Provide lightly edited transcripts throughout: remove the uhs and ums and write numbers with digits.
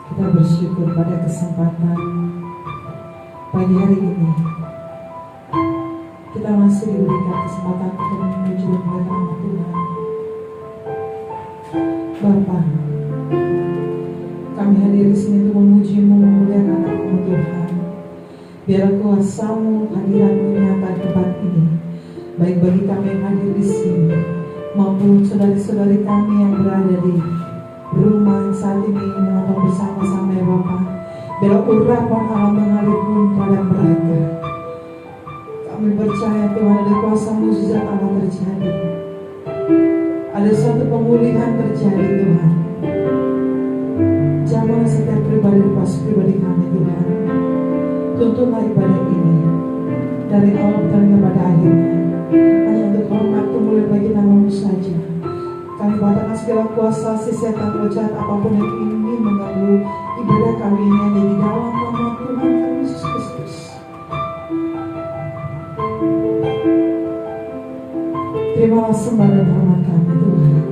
Kita bersyukur pada kesempatan pagi hari ini. Kita masih diberikan kesempatan untuk menuju kepada nama Tuhan. Bapa, kami hadir di sini untuk memuji-Mu, memuliakan nama-Mu Tuhan. Biar kuasa-Mu, hadirat-Mu nyata di tempat ini, baik bagi kami yang hadir di sini maupun saudari-saudari kami yang berada di rumah saat ini menonton bersama-sama ya Bapa. Biar urapan Allah mengalir pun pada mereka. Kami percaya Tuhan ada kuasa mukjizat Allah terjadi. Ada suatu pemulihan terjadi Tuhan. Jamah setiap pribadi lepas pribadi kami Tuhan. Tuntunlah ibadah ini dari awal pertandingan pada akhirnya hanya untuk hormat kemuliaan bagi nama-Mu saja. Kami batalkan segala kuasa si setan jahat apapun yang ingin mengganggu ibadah kami ini hanya di dalam nama Tuhan kami Yesus Kristus. Terimalah sembah dan hormat kami Tuhan.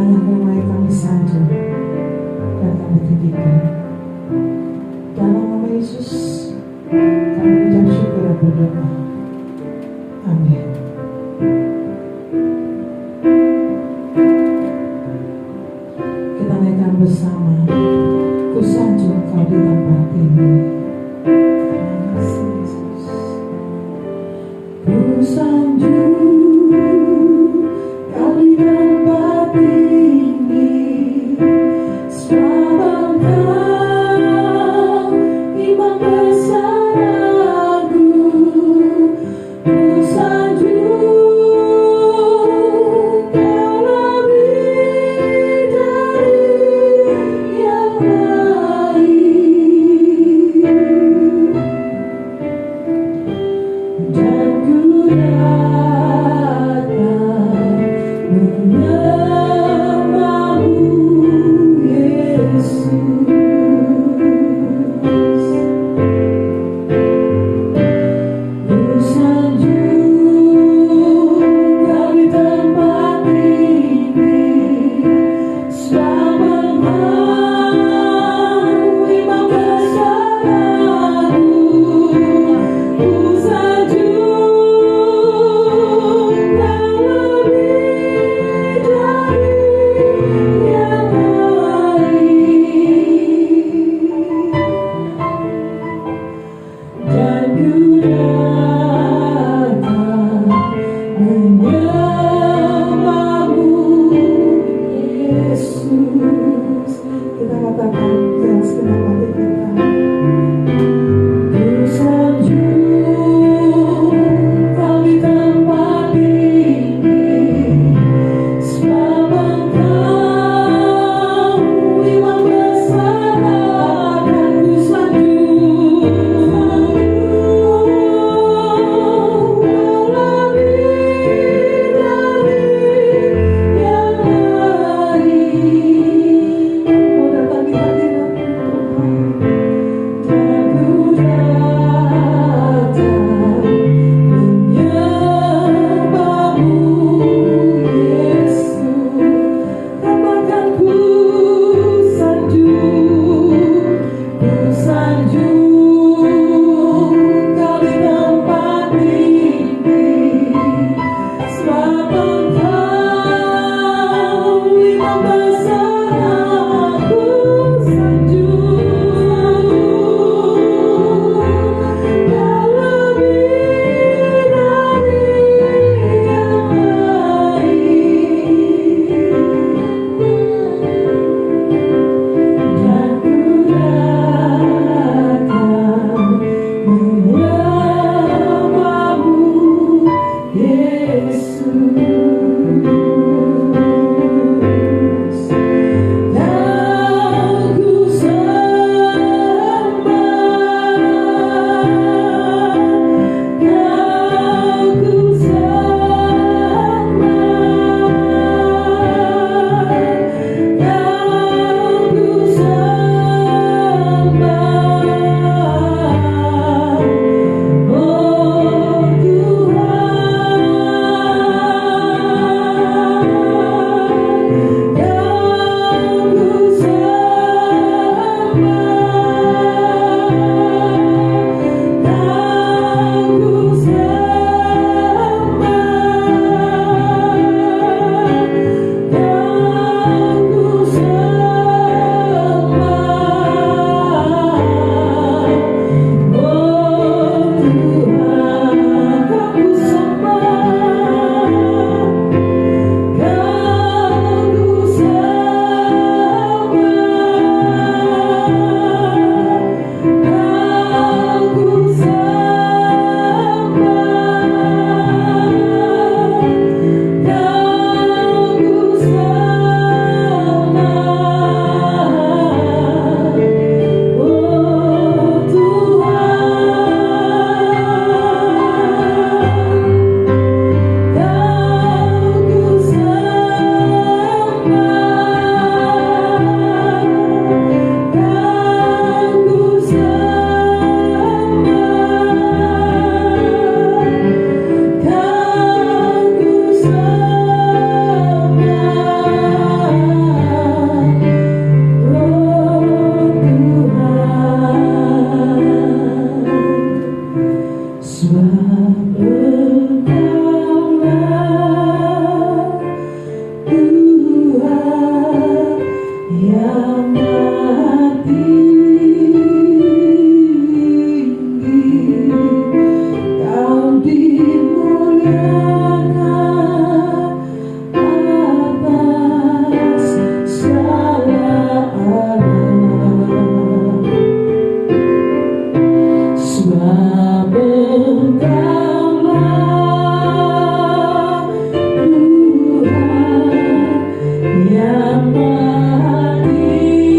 Hanya nama kami sanjung dan kami tinggikan. Dalam nama Yesus kami ucap syukur dan berdoa. Amin. Kita naikkan bersama. Ku sanjung Kau di tempat ini. Terima kasih Yesus. Ku sanjung Kau di tempat ini. Sebab Engkau Imam besar agung. Ku sanjung Kau lebih dari yang lain, dan ku datang menyembah-Mu Yesus. Ku sanjung Kau di tempat ini. Sebab Engkau Imam besar agung. Ku sanjung Kau lebih dari yang lain, dan ku datang menyembah-Mu Yesus. Kita katakan jelas dengan hati kita. Ku sanjung Kau di tempat ini. Sebab Engkau Imam besar agung. Ku sanjung Kau lebih dari yang lain. Mau datang di hadirat-Mu Tuhan. yang maha tinggi, Kau dimuliakan atas segala alam. Sebab Engkaulah Tuhan yang maha tinggi.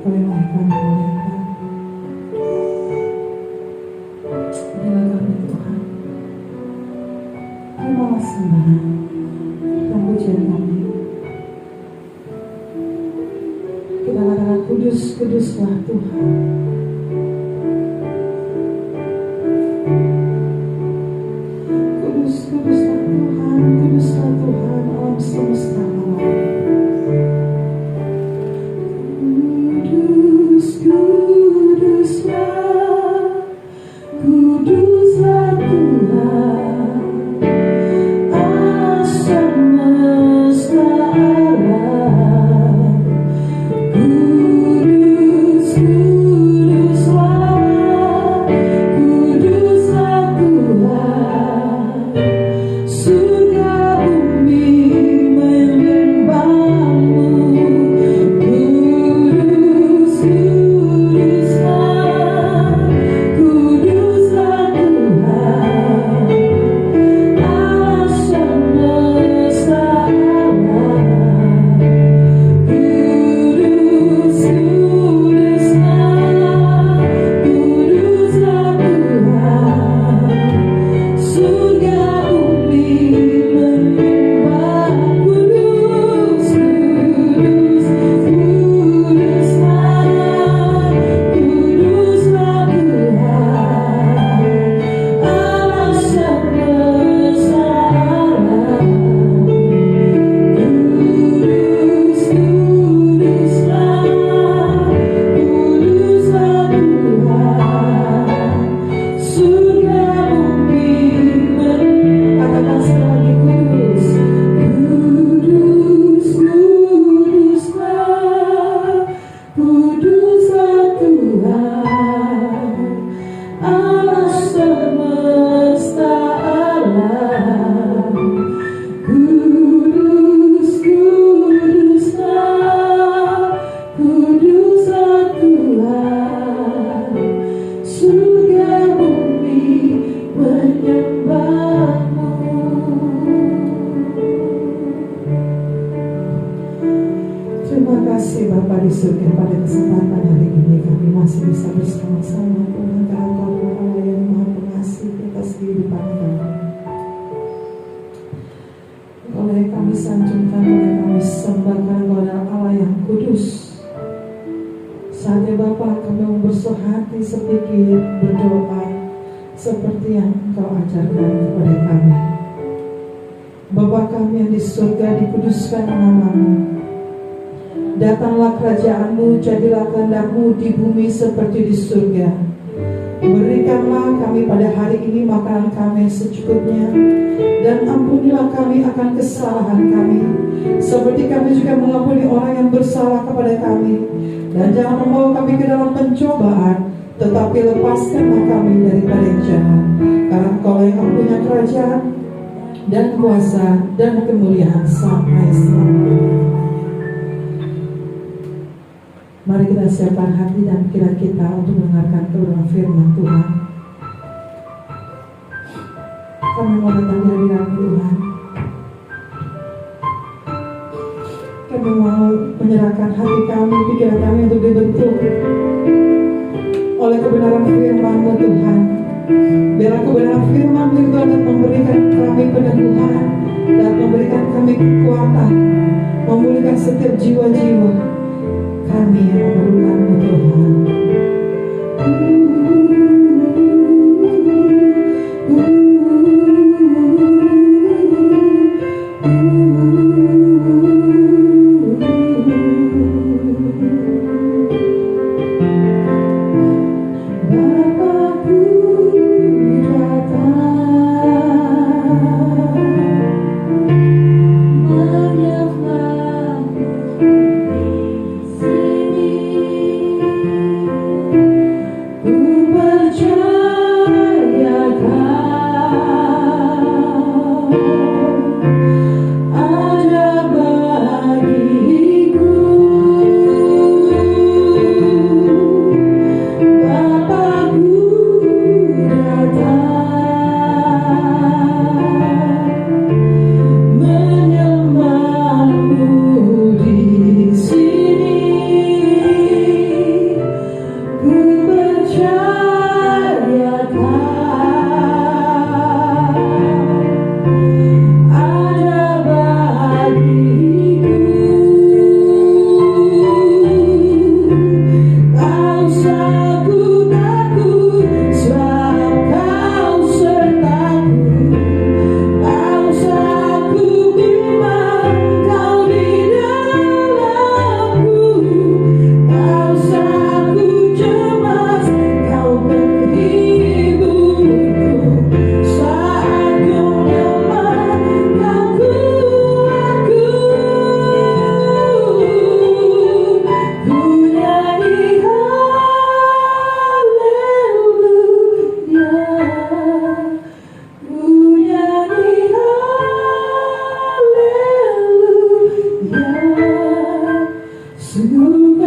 Bolehlah kami muliakan. Inilah kami Tuhan. Terimalah sembah dan pujian kami. Kita katakan kudus, kuduslah Tuhan. Kudus, kuduslah Tuhan, kuduslah Tuhan alam semesta alam. Kudus, kuduslah, kuduslah Tuhan alam semesta alam. Kudus, kuduslah, kuduslah Tuhan, surga bumi menyembahmu. Kudus, kuduslah, kuduslah Tuhan alam semesta alam. Kudus, kuduslah, kuduslah Tuhan, surga bumi menyembah. Kudus, kudus, kuduslah, kuduslah Tuhan alam semesta alam. Kudus, kuduslah, kuduslah Tuhan, surga bumi katakan sekali lagi, kudus, kudus, kuduslah, kuduslah Tuhan alam semesta alam. Kudus, kuduslah, kuduslah Tuhan, surga bumi menyembahmu. Terima kasih Bapa di surga, pada kesempatan hari ini kami masih bisa bersama-sama Tuhan, karena Engkau Allah yang Maha Pengasih atas kehidupan kami. Oleh kami sanjungkan, oleh kami sembahkan kepada Allah yang kudus. Saatnya Bapa kami mau bersatu hati sedikit berdoa seperti yang Engkau ajarkan kepada kami. Bapa kami yang di surga, dikuduskan nama-Mu. Datanglah kerajaan-Mu, jadilah kehendak-Mu di bumi seperti di surga. Berikanlah kami pada hari ini makanan kami secukupnya, dan ampunilah kami akan kesalahan kami, seperti kami juga mengampuni orang yang bersalah kepada kami. Dan jangan membawa kami ke dalam pencobaan, tetapi lepaskanlah kami daripada yang jahat. Karena Engkau yang mempunyai kerajaan dan kuasa dan kemuliaan sampai selamanya. Mari kita siapkan hati dan pikiran kita untuk mendengarkan kebenaran firman Tuhan. Kami mau datang di hadirat Tuhan. Kami mau menyerahkan hati kami, pikiran kami untuk dibentuk oleh kebenaran firman-Mu Tuhan. Biarlah kebenaran firman-Mu itu dapat memberikan kami peneguhan dan memberikan kami kekuatan, memulihkan setiap jiwa-jiwa kami yang memerlukan-Mu Tuhan. Bapakku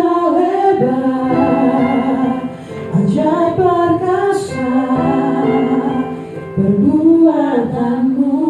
Kau hebat, ajaib perkasa perbuatanmu.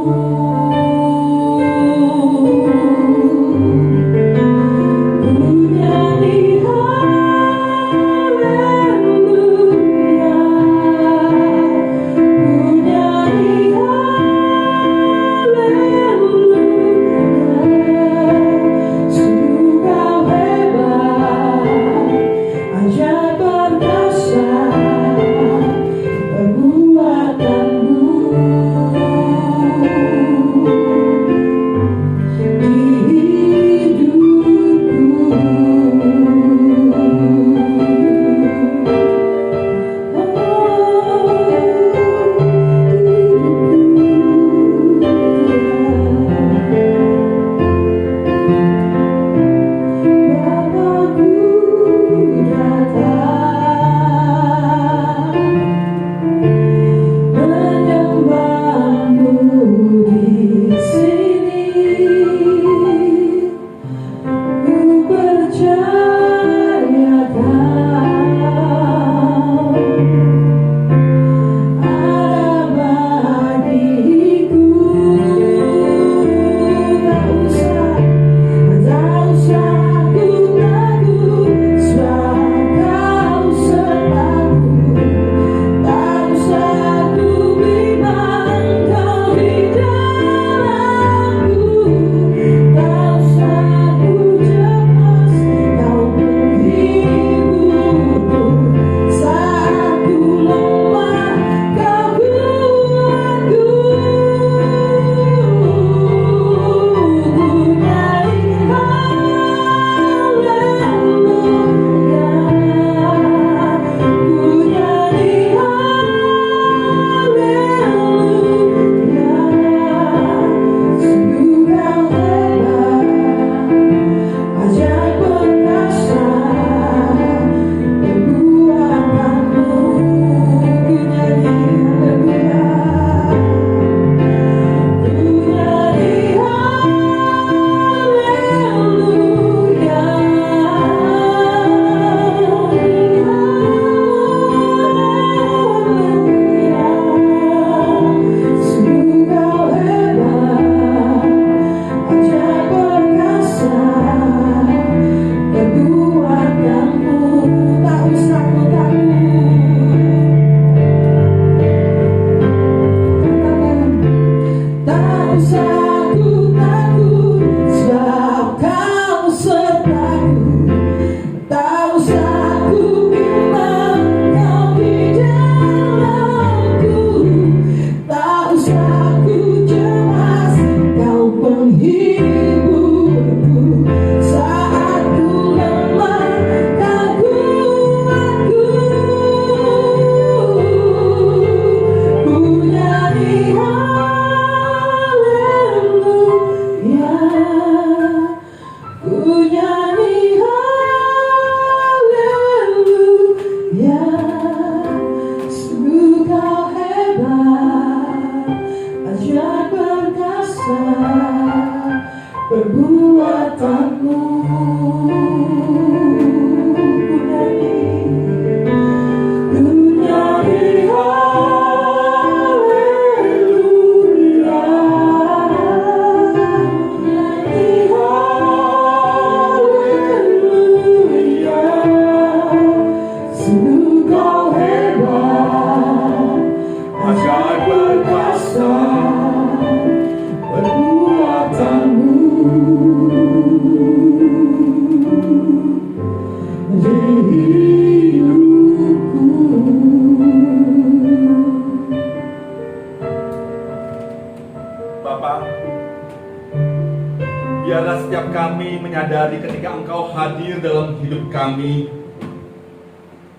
Biarlah setiap kami menyadari ketika Engkau hadir dalam hidup kami,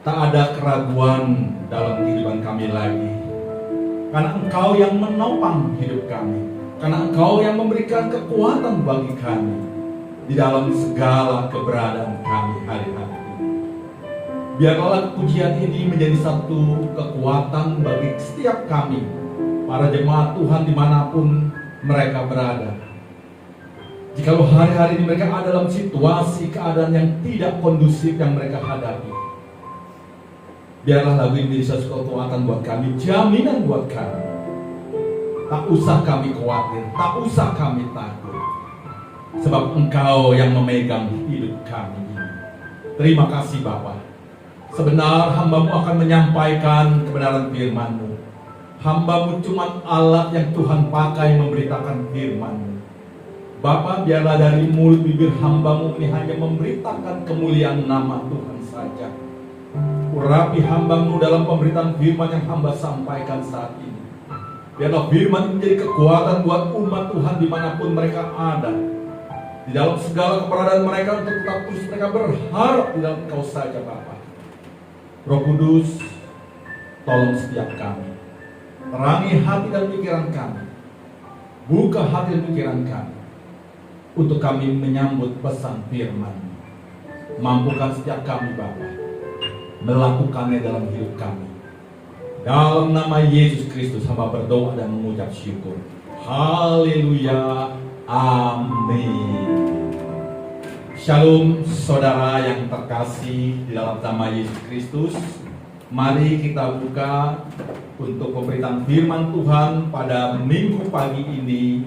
tak ada keraguan dalam kehidupan kami lagi. Karena Engkau yang menopang hidup kami, karena Engkau yang memberikan kekuatan bagi kami di dalam segala keberadaan kami hari-hari ini. Biarlah pujian ini menjadi satu kekuatan bagi setiap kami, para jemaat Tuhan dimanapun mereka berada. Jikalau hari-hari ini mereka ada dalam situasi keadaan yang tidak kondusif yang mereka hadapi, biarlah lagu ini menjadi suatu kekuatan buat kami, jaminan buat kami. Tak usah kami khawatir, tak usah kami takut, sebab Engkau yang memegang hidup kami ini. Terima kasih Bapa. Sebenar hamba-Mu akan menyampaikan kebenaran firman-Mu. Hamba-Mu cuma alat yang Tuhan pakai memberitakan firman-Mu. Bapa, biarlah dari mulut bibir hamba-Mu ini hanya memberitakan kemuliaan nama Tuhan saja. Urapi hamba-Mu dalam pemberitaan firman yang hamba sampaikan saat ini. Biarlah firman menjadi kekuatan buat umat Tuhan dimanapun mereka ada. Di dalam segala keberadaan mereka untuk tetap terus mereka berharap di dalam Engkau saja Bapa. Roh Kudus, tolong setiap kami. Terangi hati dan pikiran kami. Buka hati dan pikiran kami untuk kami menyambut pesan firman. Mampukan setiap kami Bapa melakukannya dalam hidup kami. Dalam nama Yesus Kristus hamba berdoa dan mengucap syukur. Haleluya. Amin. Shalom saudara yang terkasih di dalam nama Yesus Kristus. Mari kita buka untuk pemberitaan firman Tuhan pada minggu pagi ini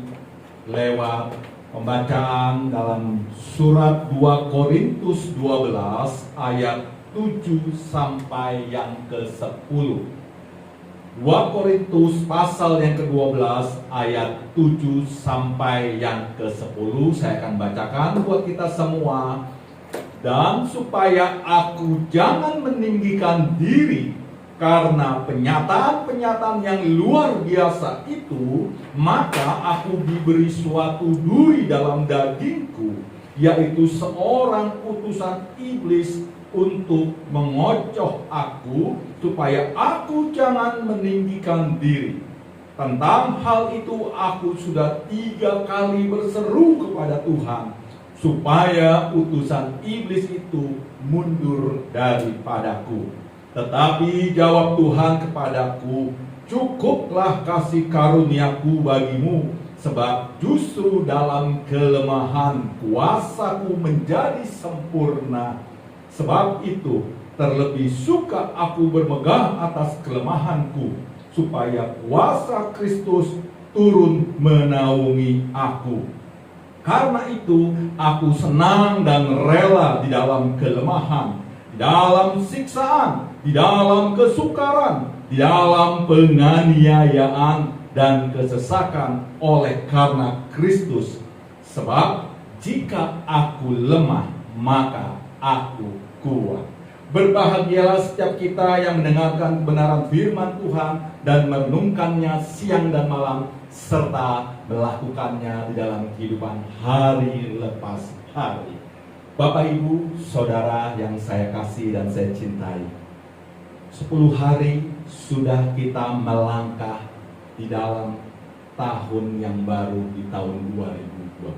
lewat pembacaan dalam surat 2 Korintus 12 ayat 7 sampai yang ke-10. 2 Korintus pasal yang ke-12 ayat 7 sampai yang ke-10. Saya akan bacakan buat kita semua. Dan supaya aku jangan meninggikan diri karena penyataan-penyataan yang luar biasa itu, maka aku diberi suatu duri dalam dagingku, yaitu seorang utusan iblis untuk mengocoh aku, supaya aku jangan meninggikan diri. Tentang hal itu aku sudah 3 kali berseru kepada Tuhan, supaya utusan iblis itu mundur daripadaku. Tetapi jawab Tuhan kepadaku, cukuplah kasih karuniaku bagimu, sebab justru dalam kelemahan kuasaku menjadi sempurna. Sebab itu terlebih suka aku bermegah atas kelemahanku, supaya kuasa Kristus turun menaungi aku. Karena itu aku senang dan rela di dalam kelemahan, di dalam siksaan, di dalam kesukaran, di dalam penganiayaan dan kesesakan oleh karena Kristus. Sebab jika aku lemah, maka aku kuat. Berbahagialah setiap kita yang mendengarkan kebenaran firman Tuhan dan merenungkannya siang dan malam, serta melakukannya di dalam kehidupan hari lepas hari. Bapak, Ibu, Saudara yang saya kasih dan saya cintai, 10 hari sudah kita melangkah di dalam tahun yang baru, di tahun 2021.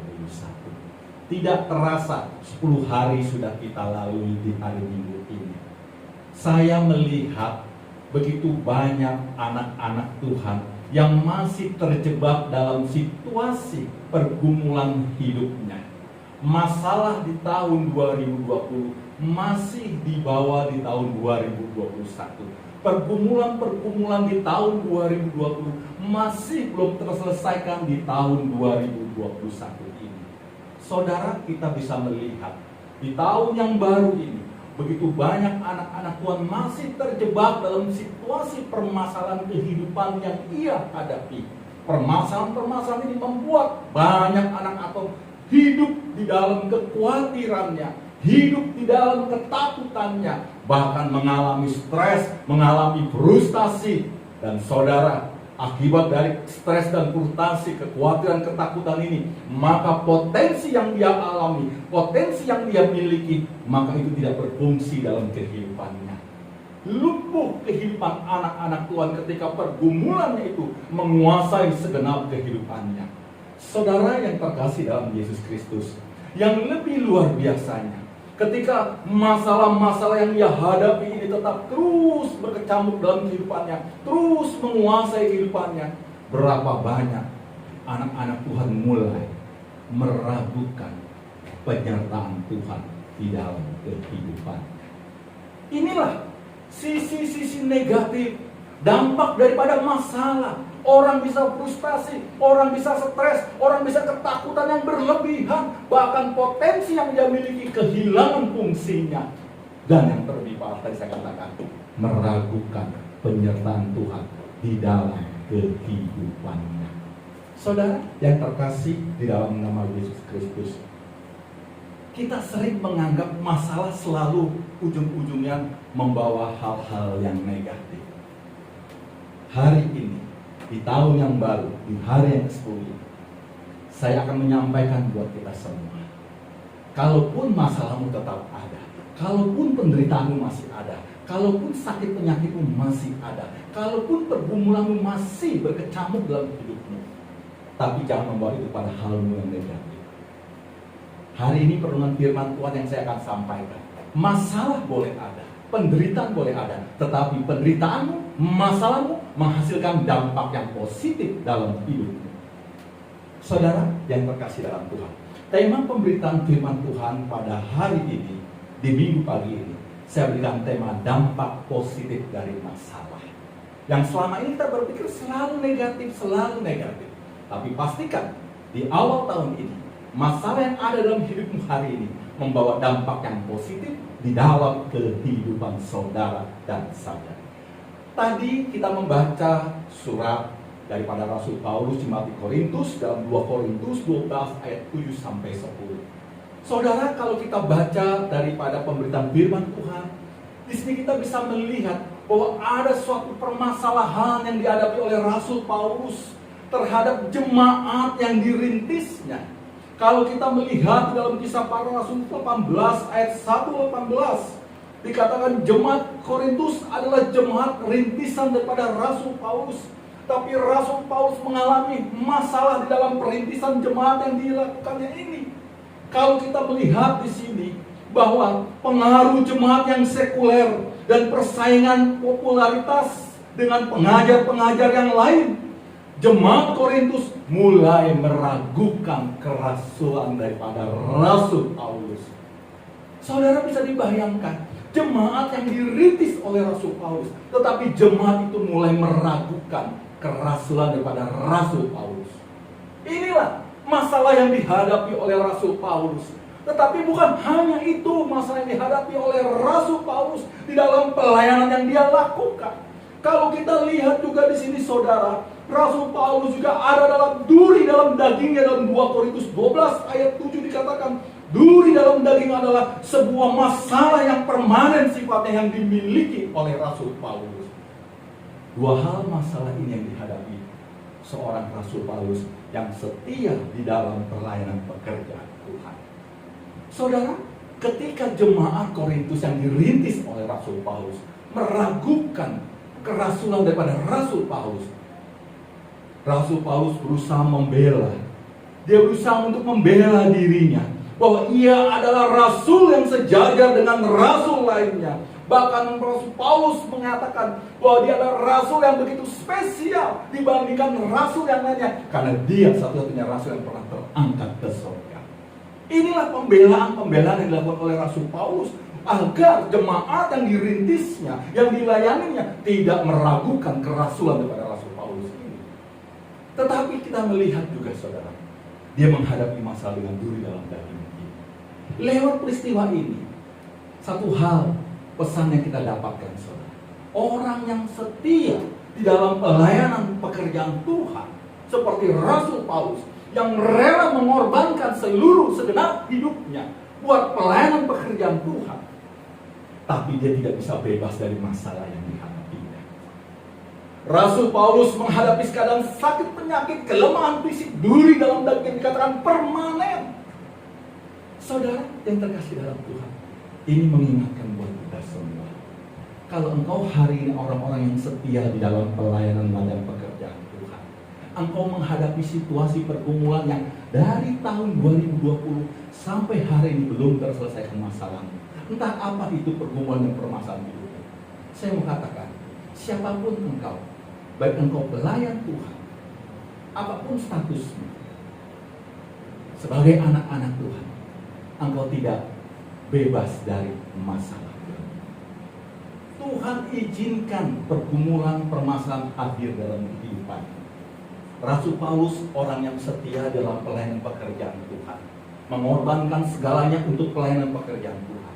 Tidak terasa 10 hari sudah kita lalui di hari Minggu ini. Saya melihat begitu banyak anak-anak Tuhan yang masih terjebak dalam situasi pergumulan hidupnya. Masalah di tahun 2020 masih dibawa di tahun 2021. Pergumulan-pergumulan di tahun 2020 masih belum terselesaikan di tahun 2021 ini. Saudara, kita bisa melihat di tahun yang baru ini begitu banyak anak-anak Tuhan masih terjebak dalam situasi permasalahan kehidupan yang ia hadapi. Permasalahan-permasalahan ini membuat banyak anak atau hidup di dalam kekhawatirannya, hidup di dalam ketakutannya, bahkan mengalami stres, mengalami frustasi. Dan saudara, akibat dari stres dan frustasi, kekhawatiran, ketakutan ini, maka potensi yang dia alami, potensi yang dia miliki, maka itu tidak berfungsi dalam kehidupannya. Lumpuh kehidupan anak-anak Tuhan ketika pergumulannya itu menguasai segenap kehidupannya. Saudara yang terkasih dalam Yesus Kristus, yang lebih luar biasanya, ketika masalah-masalah yang dia hadapi ini tetap terus berkecamuk dalam kehidupannya, terus menguasai kehidupannya, berapa banyak anak-anak Tuhan mulai meragukan penyertaan Tuhan di dalam kehidupan. Inilah sisi-sisi negatif, dampak daripada masalah. Orang bisa frustasi, orang bisa stres, orang bisa ketakutan yang berlebihan, bahkan potensi yang dia miliki kehilangan fungsinya. Dan yang terlebih parah tadi saya katakan, meragukan penyertaan Tuhan di dalam kehidupannya. Saudara yang terkasih di dalam nama Yesus Kristus, kita sering menganggap masalah selalu ujung-ujungnya membawa hal-hal yang negatif. Hari ini, di tahun yang baru, di hari yang ke-10 ini, saya akan menyampaikan buat kita semua. Kalaupun masalahmu tetap ada, kalaupun penderitaanmu masih ada, kalaupun sakit penyakitmu masih ada, kalaupun pergumulanmu masih berkecamuk dalam hidupmu, tapi jangan membawa itu pada halmu yang negatif. Hari ini perlindungan firman Tuhan yang saya akan sampaikan. Masalah boleh ada, penderitaan boleh ada, tetapi penderitaanmu, masalahmu menghasilkan dampak yang positif dalam hidupmu. Saudara yang terkasih dalam Tuhan, tema pemberitaan firman Tuhan pada hari ini, di minggu pagi ini, saya berikan tema dampak positif dari masalah. Yang selama ini kita berpikir selalu negatif, selalu negatif. Tapi pastikan di awal tahun ini, masalah yang ada dalam hidupmu hari ini membawa dampak yang positif di dalam kehidupan saudara dan saya. Tadi kita membaca surat daripada Rasul Paulus jemaat di Korintus dalam 2 Korintus 12 ayat 7 sampai 10. Saudara, kalau kita baca daripada pemberitaan firman Tuhan, di sini kita bisa melihat bahwa ada suatu permasalahan yang dihadapi oleh Rasul Paulus terhadap jemaat yang dirintisnya. Kalau kita melihat dalam Kisah Para Rasul 18 ayat 1-18, dikatakan jemaat Korintus adalah jemaat rintisan daripada Rasul Paulus. Tapi Rasul Paulus mengalami masalah di dalam perintisan jemaat yang dilakukannya ini. Kalau kita melihat di sini bahwa pengaruh jemaat yang sekuler dan persaingan popularitas dengan pengajar-pengajar yang lain, jemaat Korintus mulai meragukan kerasulan daripada Rasul Paulus. Saudara bisa dibayangkan, jemaat yang dirintis oleh Rasul Paulus, tetapi jemaat itu mulai meragukan kerasulan daripada Rasul Paulus. Inilah masalah yang dihadapi oleh Rasul Paulus. Tetapi bukan hanya itu masalah yang dihadapi oleh Rasul Paulus di dalam pelayanan yang dia lakukan. Kalau kita lihat juga di sini saudara, Rasul Paulus juga ada dalam duri dalam dagingnya. Dalam 2 Korintus 12 ayat 7 dikatakan, duri dalam daging adalah sebuah masalah yang permanen sifatnya yang dimiliki oleh Rasul Paulus. Dua hal masalah ini yang dihadapi seorang Rasul Paulus yang setia di dalam pelayanan pekerjaan Tuhan. Saudara, ketika jemaat Korintus yang dirintis oleh Rasul Paulus meragukan kerasulan daripada Rasul Paulus, Rasul Paulus berusaha membela. Dia berusaha untuk membela dirinya bahwa ia adalah rasul yang sejajar dengan rasul lainnya. Bahkan Rasul Paulus mengatakan bahwa dia adalah rasul yang begitu spesial dibandingkan rasul yang lainnya, karena dia satu-satunya rasul yang pernah terangkat ke surga. Inilah pembelaan yang dilakukan oleh Rasul Paulus agar jemaat yang dirintisnya, yang dilayaninya tidak meragukan kerasulan daripada Rasul Paulus ini. Tetapi kita melihat juga saudara, dia menghadapi masalah dengan duri dalam daging ini. Lewat peristiwa ini, satu hal pesan yang kita dapatkan saudara, orang yang setia di dalam pelayanan pekerjaan Tuhan seperti Rasul Paulus yang rela mengorbankan seluruh segenap hidupnya buat pelayanan pekerjaan Tuhan, tapi dia tidak bisa bebas dari masalah yang dihadapinya. Rasul Paulus menghadapi keadaan sakit penyakit, kelemahan fisik, duri dalam daging dikatakan permanen. Saudara yang terkasih dalam Tuhan, ini mengingatkan buat kita semua. Kalau engkau hari ini orang-orang yang setia di dalam pelayanan ladang pekerjaan Tuhan, engkau menghadapi situasi pergumulan yang dari tahun 2020 sampai hari ini belum terselesaikan masalahmu. Entah apa itu pergumulan dan permasalahan hidupmu. Saya mengatakan, siapapun engkau, baik engkau pelayan Tuhan, apapun statusmu, sebagai anak-anak Tuhan, engkau tidak bebas dari masalah. Tuhan izinkan pergumulan permasalahan hadir dalam kehidupan. Rasul Paulus orang yang setia dalam pelayanan pekerjaan Tuhan, mengorbankan segalanya untuk pelayanan pekerjaan Tuhan.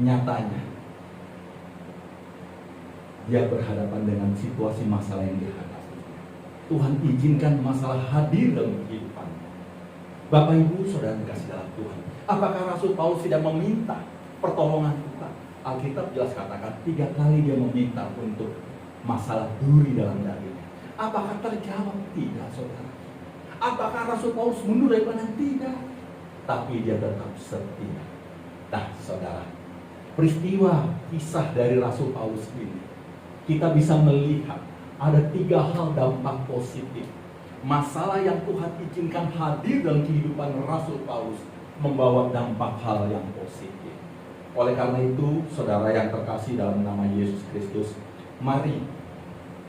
Nyatanya dia berhadapan dengan situasi masalah yang dihadapi. Tuhan izinkan masalah hadir dalam kehidupan. Bapak Ibu Saudara kasih dalam Tuhan, apakah Rasul Paulus tidak meminta pertolongan Tuhan? Alkitab jelas katakan 3 kali dia meminta untuk masalah duri dalam dagingnya. Apakah terjawab? Tidak, saudara. Apakah Rasul Paulus mundur dari mana? Tidak. Tapi dia tetap setia. Nah, saudara, peristiwa kisah dari Rasul Paulus ini, kita bisa melihat ada 3 hal dampak positif. Masalah yang Tuhan izinkan hadir dalam kehidupan Rasul Paulus membawa dampak hal yang positif. Oleh karena itu, saudara yang terkasih dalam nama Yesus Kristus, mari,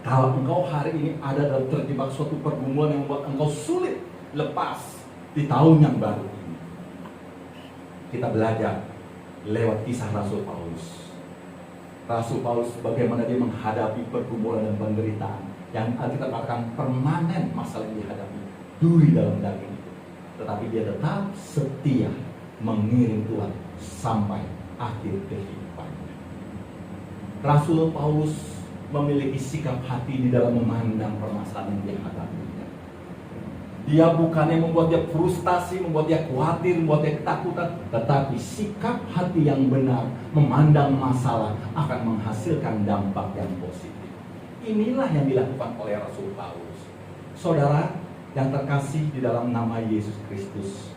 kalau engkau hari ini ada dalam terjebak suatu pergumulan yang membuat engkau sulit lepas di tahun yang baru ini, kita belajar lewat kisah Rasul Paulus. Rasul Paulus bagaimana dia menghadapi pergumulan dan penderitaan yang kita katakan permanen masalah yang dihadapi, duri dalam daging itu. Tetapi dia tetap setia mengiring Tuhan sampai akhir kehidupannya. Rasul Paulus memiliki sikap hati di dalam memandang permasalahan yang dihadapinya. Dia bukannya membuat dia frustasi, membuat dia khawatir, membuat dia ketakutan, tetapi sikap hati yang benar memandang masalah akan menghasilkan dampak yang positif. Inilah yang dilakukan oleh Rasul Paulus. Saudara yang terkasih di dalam nama Yesus Kristus,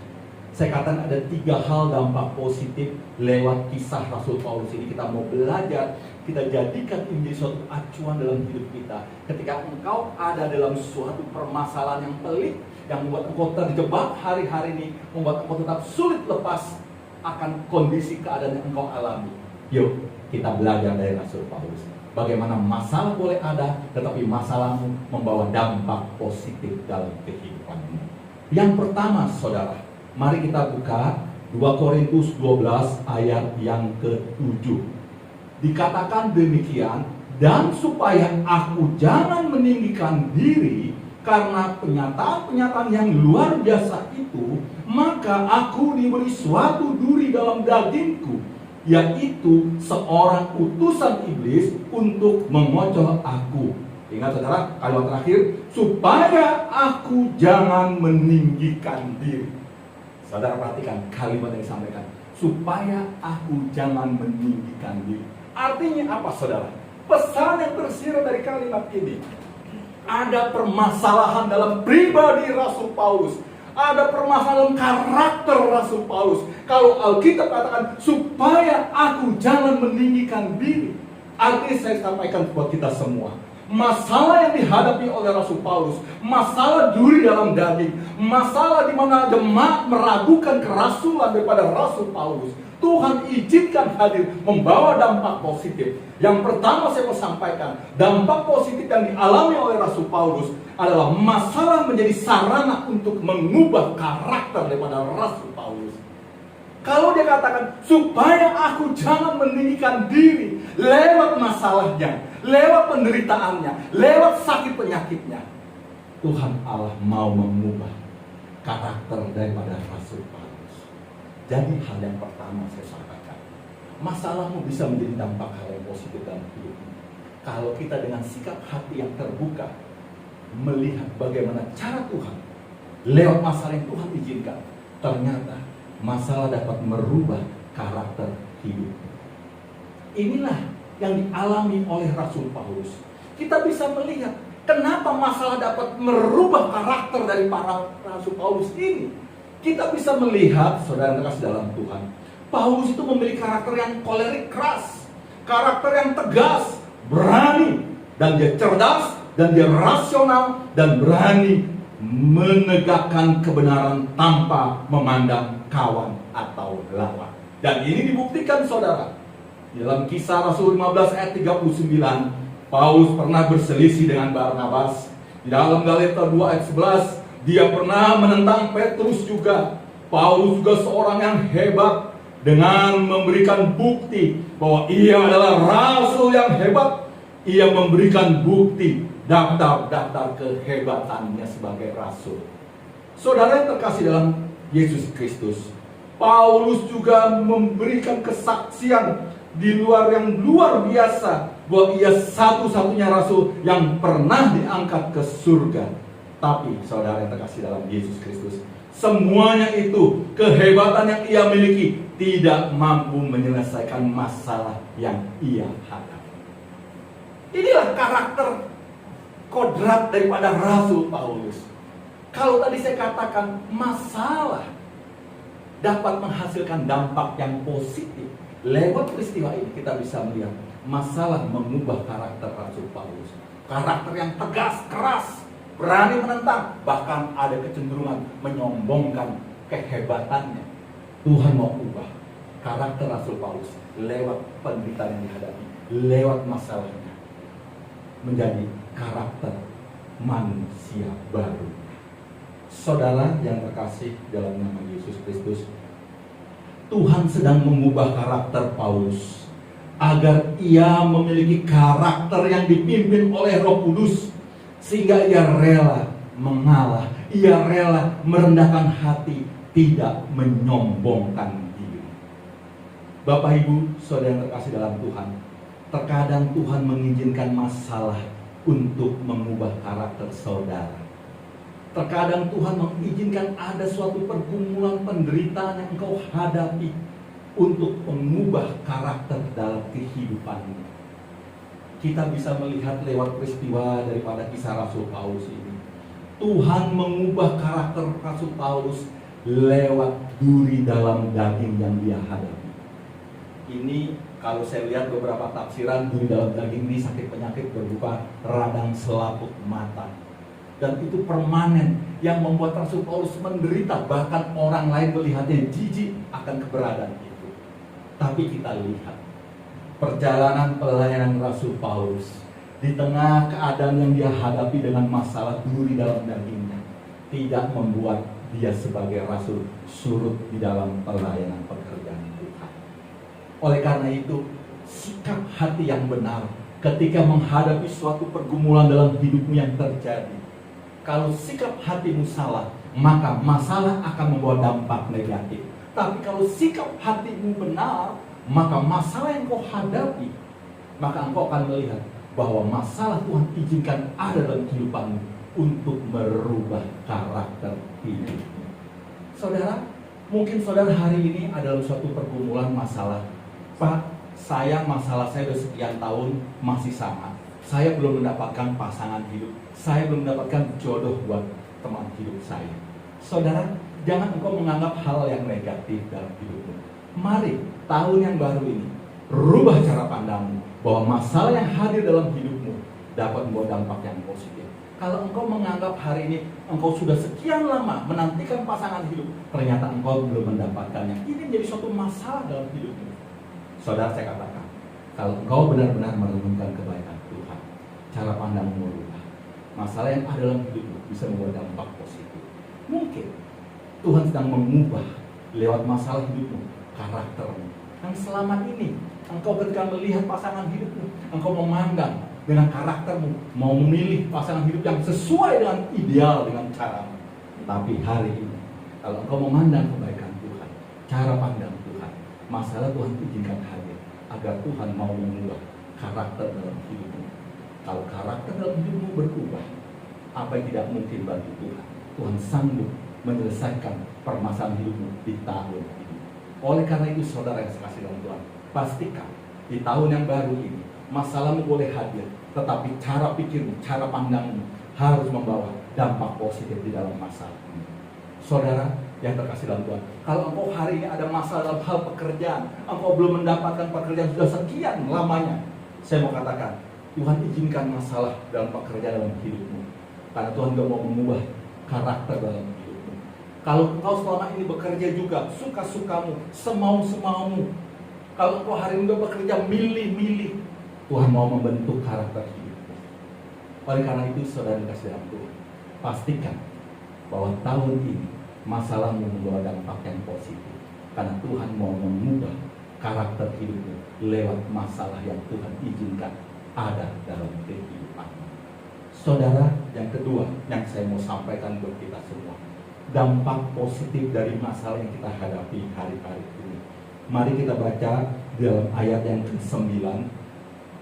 saya katakan ada 3 hal dampak positif lewat kisah Rasul Paulus ini. Kita mau belajar, kita jadikan ini menjadi suatu acuan dalam hidup kita. Ketika engkau ada dalam suatu permasalahan yang pelik, yang membuat engkau terjebak hari-hari ini, membuat engkau tetap sulit lepas akan kondisi keadaan yang engkau alami. Yuk, kita belajar dari Rasul Paulus. Bagaimana masalah boleh ada, tetapi masalahmu membawa dampak positif dalam kehidupanmu. Yang pertama, saudara, mari kita buka 2 Korintus 12 ayat yang ke-7. Dikatakan demikian, dan supaya aku jangan meninggikan diri karena penyataan-penyataan yang luar biasa itu, maka aku diberi suatu duri dalam dagingku, yaitu seorang utusan iblis untuk mengocok aku. Ingat saudara, kalimat terakhir, supaya aku jangan meninggikan diri. Saudara perhatikan kalimat yang disampaikan, supaya aku jangan meninggikan diri. Artinya apa, saudara? Pesan yang tersirat dari kalimat ini, ada permasalahan dalam pribadi Rasul Paulus, ada permasalahan karakter Rasul Paulus. Kalau Alkitab katakan supaya aku jangan meninggikan diri, artinya saya sampaikan buat kita semua, masalah yang dihadapi oleh Rasul Paulus, masalah duri dalam daging, masalah di mana jemaat meragukan kerasulan daripada Rasul Paulus, Tuhan izinkan hadir membawa dampak positif. Yang pertama saya mau sampaikan, dampak positif yang dialami oleh Rasul Paulus adalah masalah menjadi sarana untuk mengubah karakter daripada Rasul Paulus. Kalau dia katakan supaya aku jangan meninggikan diri lewat masalahnya, lewat penderitaannya, lewat sakit penyakitnya, Tuhan Allah mau mengubah karakter daripada Rasul Paulus. Jadi hal yang pertama saya sampaikan, masalahmu bisa menjadi dampak hal yang positif dalam hidupmu kalau kita dengan sikap hati yang terbuka melihat bagaimana cara Tuhan lewat masalah yang Tuhan izinkan. Ternyata masalah dapat merubah karakter hidup. Inilah yang dialami oleh Rasul Paulus. Kita bisa melihat kenapa masalah dapat merubah karakter dari para Rasul Paulus ini. Kita bisa melihat, saudara yang terkasih dalam Tuhan, Paulus itu memiliki karakter yang kolerik keras, karakter yang tegas, berani, dan dia cerdas, dan dia rasional, dan berani menegakkan kebenaran tanpa memandang kawan atau lawan. Dan ini dibuktikan, saudara. Dalam Kisah Rasul 15 ayat 39, Paulus pernah berselisih dengan Barnabas. Di dalam Galatia 2 ayat 11, dia pernah menentang Petrus juga. Paulus juga seorang yang hebat dengan memberikan bukti bahwa ia adalah rasul yang hebat. Ia memberikan bukti daftar-daftar kehebatannya sebagai rasul. Saudara yang terkasih dalam Yesus Kristus, Paulus juga memberikan kesaksian di luar yang luar biasa bahwa ia satu-satunya rasul yang pernah diangkat ke surga. Tapi saudara yang terkasih dalam Yesus Kristus, semuanya itu, kehebatan yang ia miliki tidak mampu menyelesaikan masalah yang ia hadapi. Inilah karakter kodrat daripada Rasul Paulus. Kalau tadi saya katakan masalah dapat menghasilkan dampak yang positif, lewat peristiwa ini kita bisa melihat masalah mengubah karakter Rasul Paulus. Karakter yang tegas, keras, berani menentang, bahkan ada kecenderungan menyombongkan kehebatannya. Tuhan mau ubah karakter Rasul Paulus lewat penderitaan yang dihadapi, lewat masalahnya, menjadi karakter manusia baru. Saudara yang terkasih dalam nama Yesus Kristus, Tuhan sedang mengubah karakter Paulus agar ia memiliki karakter yang dipimpin oleh Roh Kudus, sehingga ia rela mengalah, ia rela merendahkan hati, tidak menyombongkan diri. Bapak Ibu, saudara yang terkasih dalam Tuhan, terkadang Tuhan mengizinkan masalah untuk mengubah karakter saudara. Terkadang Tuhan mengizinkan ada suatu pergumulan, penderitaan yang engkau hadapi untuk mengubah karakter dalam kehidupanmu. Kita bisa melihat lewat peristiwa daripada kisah Rasul Paulus ini. Tuhan mengubah karakter Rasul Paulus lewat duri dalam daging yang dia hadapi. Ini kalau saya lihat beberapa tafsiran, duri dalam daging ini sakit penyakit berupa radang selaput mata. Dan itu permanen yang membuat Rasul Paulus menderita. Bahkan orang lain melihatnya jijik akan keberadaan itu. Tapi kita lihat perjalanan pelayanan Rasul Paulus di tengah keadaan yang dia hadapi dengan masalah duri dalam dagingnya, tidak membuat dia sebagai rasul surut di dalam pelayanan pekerjaan Tuhan. Oleh karena itu, sikap hati yang benar ketika menghadapi suatu pergumulan dalam hidupmu yang terjadi. Kalau sikap hatimu salah, maka masalah akan membawa dampak negatif. Tapi kalau sikap hatimu benar, maka masalah yang kau hadapi, maka engkau akan melihat bahwa masalah Tuhan izinkan ada dalam kehidupanmu untuk merubah karakter hidupmu. Saudara, mungkin saudara hari ini adalah suatu pergumulan masalah. Pak, masalah saya sudah sekian tahun masih sama. Saya belum mendapatkan pasangan hidup. Saya belum mendapatkan jodoh buat teman hidup saya. Saudara, jangan engkau menganggap hal yang negatif dalam hidupmu. Mari, tahun yang baru ini, rubah cara pandangmu bahwa masalah yang hadir dalam hidupmu dapat membawa dampak yang positif. Kalau engkau menganggap hari ini engkau sudah sekian lama menantikan pasangan hidup, ternyata engkau belum mendapatkannya, ini menjadi suatu masalah dalam hidupmu. Saudara, saya katakan, kalau engkau benar-benar merenungkan kebaikan Tuhan, cara pandangmu berubah, masalah yang ada dalam hidupmu bisa membawa dampak positif. Mungkin Tuhan sedang mengubah lewat masalah hidupmu karaktermu. Yang selama ini engkau ketika melihat pasangan hidupmu, engkau memandang dengan karaktermu, mau memilih pasangan hidup yang sesuai dengan ideal dengan caramu. Tapi hari ini, kalau engkau memandang kebaikan Tuhan, cara pandang Tuhan, masalah Tuhan izinkan hadir agar Tuhan mau mengubah karakter dalam hidupmu. Kalau karakter dalam hidupmu berubah, apa yang tidak mungkin bagi Tuhan, Tuhan sanggup menyelesaikan permasalahan hidupmu di tahun ini. Oleh karena itu, saudara yang sekasih dalam Tuhan, pastikan di tahun yang baru ini masalahmu boleh hadir, tetapi cara pikirmu, cara pandangmu harus membawa dampak positif di dalam masalah ini. Saudara yang terkasih dalam Tuhan, kalau engkau hari ini ada masalah dalam hal pekerjaan, engkau belum mendapatkan pekerjaan sudah sekian lamanya, saya mau katakan, Tuhan izinkan masalah dalam pekerjaan dalam hidupmu, karena Tuhan juga mau mengubah karakter dalam hidupmu. Kalau engkau selama ini bekerja juga suka-sukamu, semau-semaumu, kalau engkau hari ini bekerja milih-milih, Tuhan mau membentuk karakter hidupmu. Oleh karena itu, saudara kasih dalam Tuhan, pastikan bahwa tahun ini masalahmu membawa dampak yang positif. Karena Tuhan mau mengubah karakter hidupmu lewat masalah yang Tuhan izinkan ada dalam kehidupanmu. Saudara, yang kedua yang saya mau sampaikan buat kita semua, dampak positif dari masalah yang kita hadapi hari-hari ini. Mari kita baca dalam ayat yang ke-9,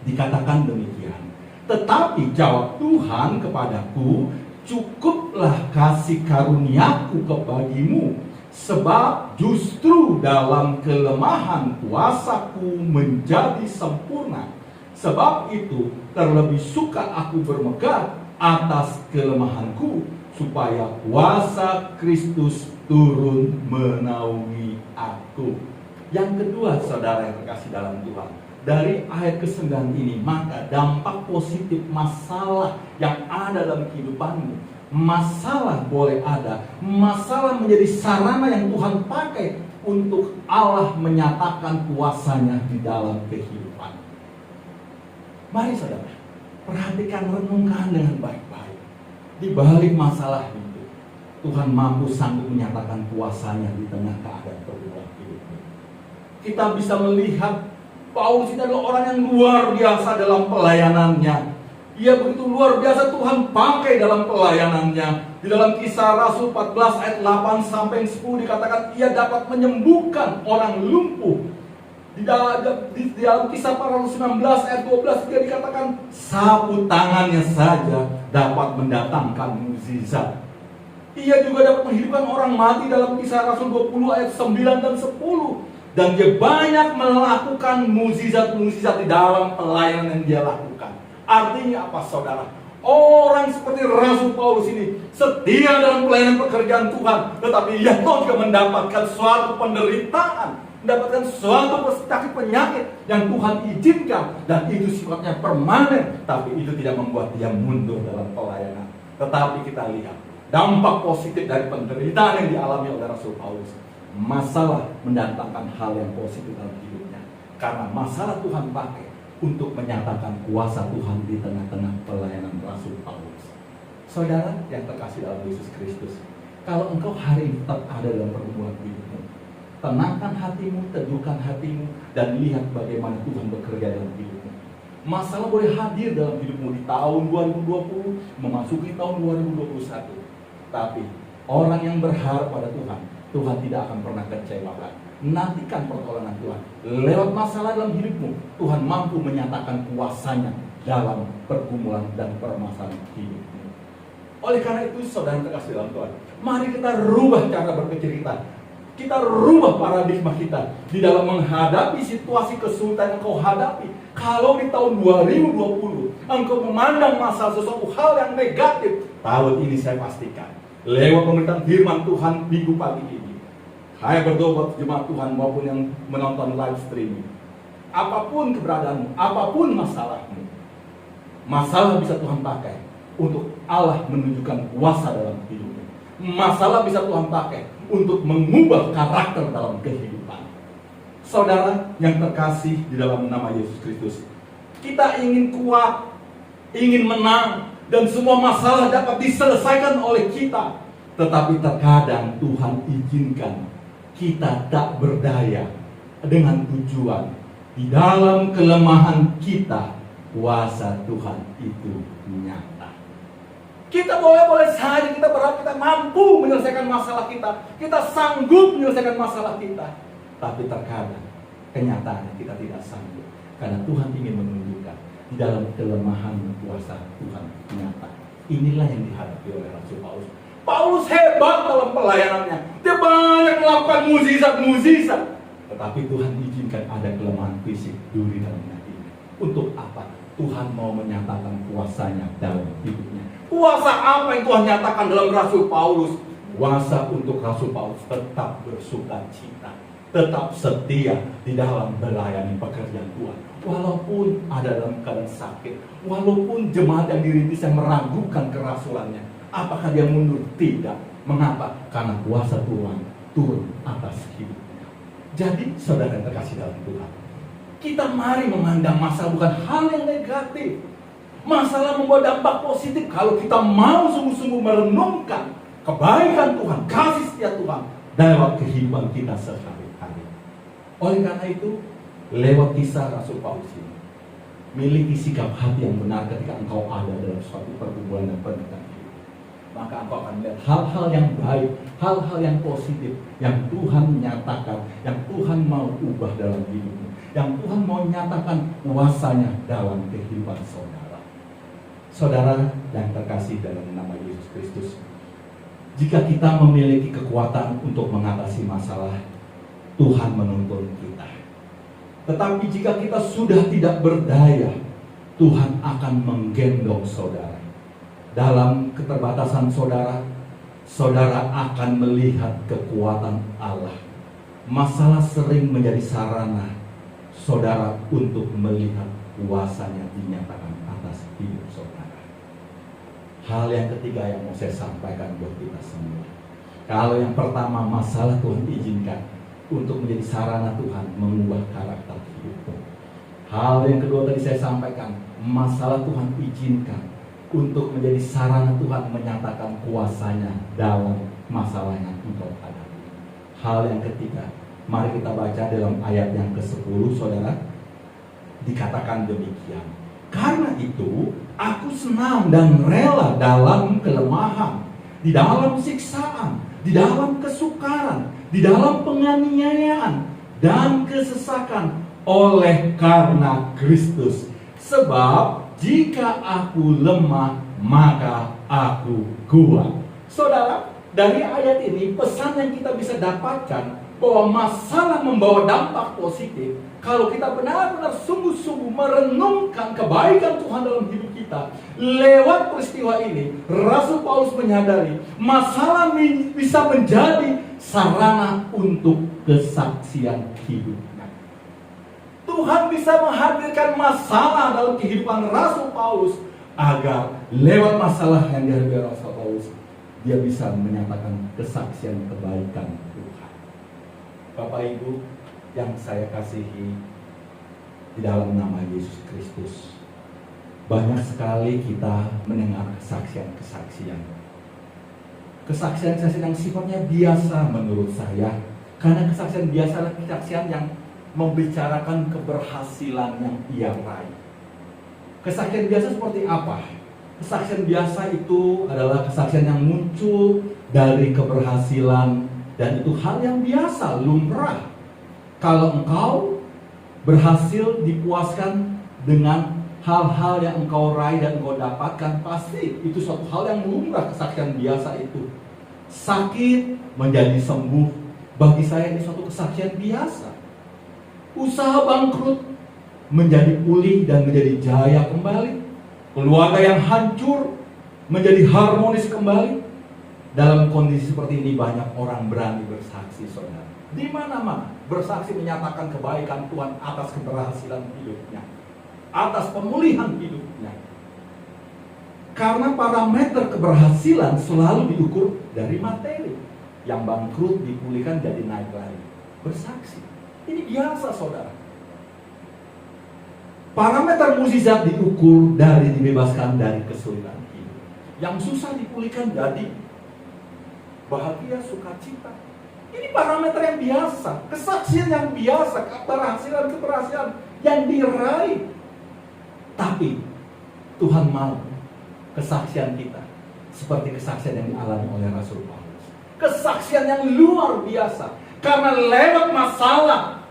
dikatakan demikian. Tetapi jawab Tuhan kepadaku, cukuplah kasih karuniaku kebagimu, sebab justru dalam kelemahan kuasaku menjadi sempurna. Sebab itu terlebih suka aku bermegah atas kelemahanku, supaya kuasa Kristus turun menaungi aku. Yang kedua, saudara yang terkasih dalam Tuhan, dari ayat ke-9 ini, maka dampak positif masalah yang ada dalam kehidupanmu. Masalah boleh ada, masalah menjadi sarana yang Tuhan pakai untuk Allah menyatakan kuasanya di dalam kehidupan. Mari saudara, perhatikan, renungkan dengan baik-baik. Di balik masalah itu, Tuhan mampu sanggup menyatakan kuasanya di tengah keadaan pergumulan hidupmu. Kita bisa melihat Paulus ini adalah orang yang luar biasa dalam pelayanannya. Ia begitu luar biasa Tuhan pakai dalam pelayanannya. Di dalam Kisah Rasul 14 ayat 8 sampai 10 dikatakan ia dapat menyembuhkan orang lumpuh. Di dalam Kisah para Rasul 19 ayat 12 dia dikatakan sapu tangannya saja dapat mendatangkan mukjizat. Ia juga dapat menghidupkan orang mati dalam Kisah Rasul 20 ayat 9 dan 10. Dan dia banyak melakukan mukjizat-mukjizat di dalam pelayanan yang dia lakukan. Artinya apa saudara? Orang seperti Rasul Paulus ini setia dalam pelayanan pekerjaan Tuhan, tetapi ia juga mendapatkan suatu penderitaan, mendapatkan suatu penyakit yang Tuhan izinkan, dan itu sifatnya permanen, tapi itu tidak membuat dia mundur dalam pelayanan. Tetapi kita lihat dampak positif dari penderitaan yang dialami oleh Rasul Paulus. Masalah mendatangkan hal yang positif dalam hidupnya, karena masalah Tuhan pakai untuk menyatakan kuasa Tuhan di tengah-tengah pelayanan Rasul Paulus. Saudara yang terkasih dalam Yesus Kristus, kalau engkau hari ini tetap ada dalam pergumulan hidupmu, tenangkan hatimu, teduhkan hatimu, dan lihat bagaimana Tuhan bekerja dalam hidupmu. Masalah boleh hadir dalam hidupmu di tahun 2020, memasuki tahun 2021. Tapi orang yang berharap pada Tuhan, Tuhan tidak akan pernah kecewakan. Nantikan pertolongan Tuhan. Lewat masalah dalam hidupmu, Tuhan mampu menyatakan kuasanya dalam pergumulan dan permasalahan hidupmu. Oleh karena itu, saudara yang terkasih dalam Tuhan, mari kita rubah cara berpikir kita. Kita rubah paradigma kita di dalam menghadapi situasi kesulitan yang kau hadapi. Kalau di tahun 2020 engkau memandang masalah sesuatu hal yang negatif, tahun ini saya pastikan lewat pemberitaan firman Tuhan minggu pagi ini, saya berdoa buat jemaat Tuhan maupun yang menonton live streaming, apapun keberadaanmu, apapun masalahmu, masalah bisa Tuhan pakai untuk Allah menunjukkan kuasa dalam hidupmu. Masalah bisa Tuhan pakai untuk mengubah karakter dalam kehidupan. Saudara yang terkasih di dalam nama Yesus Kristus, kita ingin kuat, ingin menang, dan semua masalah dapat diselesaikan oleh kita. Tetapi terkadang Tuhan izinkan kita tak berdaya, dengan tujuan di dalam kelemahan kita kuasa Tuhan itu nyata. Kita boleh saja kita berharap kita mampu menyelesaikan masalah kita, kita sanggup menyelesaikan masalah kita. Tapi terkadang kenyataannya kita tidak sanggup, karena Tuhan ingin menunjukkan di dalam kelemahan kuasa Tuhan nyata. Inilah yang dihadapi oleh Rasul Paulus. Paulus hebat dalam pelayanannya, dia banyak melakukan mukjizat, tetapi Tuhan izinkan ada kelemahan fisik duri dalam hatinya. Untuk apa? Tuhan mau menyatakan kuasanya dalam hidupnya. Kuasa apa yang Tuhan nyatakan dalam Rasul Paulus? Kuasa untuk Rasul Paulus tetap bersukacita, tetap setia di dalam melayani pekerjaan Tuhan. Walaupun ada dalam keadaan sakit, walaupun jemaat yang dirintis yang meragukan kerasulannya, apakah dia mundur? Tidak. Mengapa? Karena kuasa Tuhan turun atas hidupnya. Jadi saudara yang terkasih dalam Tuhan, kita mari memandang masalah bukan hal yang negatif. Masalah membawa dampak positif kalau kita mau sungguh-sungguh merenungkan kebaikan Tuhan, kasih setia Tuhan dalam kehidupan kita sehari-hari. Oleh karena itu, lewat kisah Rasul Paulus ini, miliki sikap hati yang benar ketika engkau ada dalam suatu pergumulan dan penderitaan hidup. Maka engkau akan melihat hal-hal yang baik, hal-hal yang positif yang Tuhan nyatakan, yang Tuhan mau ubah dalam hidupmu, yang Tuhan mau nyatakan kuasanya dalam kehidupan saudara. Saudara yang terkasih dalam nama Yesus Kristus, jika kita memiliki kekuatan untuk mengatasi masalah, Tuhan menuntun kita. Tetapi jika kita sudah tidak berdaya, Tuhan akan menggendong saudara. Dalam keterbatasan saudara, saudara akan melihat kekuatan Allah. Masalah sering menjadi sarana saudara untuk melihat kuasanya dinyatakan atas hidup saudara. Hal yang ketiga yang mau saya sampaikan buat kita semua. Kalau yang pertama, masalah Tuhan izinkan untuk menjadi sarana Tuhan mengubah karakter hidupmu. Hal yang kedua tadi saya sampaikan, masalah Tuhan izinkan untuk menjadi sarana Tuhan menyatakan kuasanya dalam masalah yang engkau hadapi. Hal yang ketiga, mari kita baca dalam ayat yang ke-10, saudara. Dikatakan demikian, karena itu aku senang dan rela dalam kelemahan, di dalam siksaan, di dalam kesukaran, di dalam penganiayaan dan kesesakan oleh karena Kristus. Sebab jika aku lemah, maka aku kuat. Saudara, dari ayat ini pesan yang kita bisa dapatkan bahwa masalah membawa dampak positif kalau kita benar-benar sungguh-sungguh merenungkan kebaikan Tuhan dalam hidup kita. Lewat peristiwa ini, Rasul Paulus menyadari masalah bisa menjadi sarana untuk kesaksian hidupnya. Tuhan bisa menghadirkan masalah dalam kehidupan Rasul Paulus agar lewat masalah yang dihadapi Rasul Paulus, dia bisa menyatakan kesaksian kebaikan Tuhan. Bapak Ibu yang saya kasihi di dalam nama Yesus Kristus, banyak sekali kita mendengar kesaksian-kesaksian yang sifatnya biasa menurut saya, karena kesaksian biasa adalah kesaksian yang membicarakan keberhasilan yang ia raih. Kesaksian biasa seperti apa? Kesaksian biasa itu adalah kesaksian yang muncul dari keberhasilan, dan itu hal yang biasa, lumrah. Kalau engkau berhasil dipuaskan dengan hal-hal yang engkau raih dan engkau dapatkan, pasti itu suatu hal yang lumrah. Kesaksian biasa itu. Sakit menjadi sembuh, bagi saya ini suatu kesaksian biasa. Usaha bangkrut menjadi pulih dan menjadi jaya kembali. Keluarga yang hancur menjadi harmonis kembali. Dalam kondisi seperti ini banyak orang berani bersaksi, saudara. Di mana-mana bersaksi menyatakan kebaikan Tuhan atas keberhasilan hidupnya, atas pemulihan hidupnya. Karena parameter keberhasilan selalu diukur dari materi. Yang bangkrut dipulihkan jadi naik lagi. Bersaksi. Ini biasa, saudara. Parameter mukjizat diukur dari dibebaskan dari kesulitan hidup. Yang susah dipulihkan jadi bahagia, sukacita. Ini parameter yang biasa, kesaksian yang biasa, keberhasilan yang diraih. Tapi Tuhan mau kesaksian kita seperti kesaksian yang dialami oleh Rasul Paulus. Kesaksian yang luar biasa, karena lewat masalah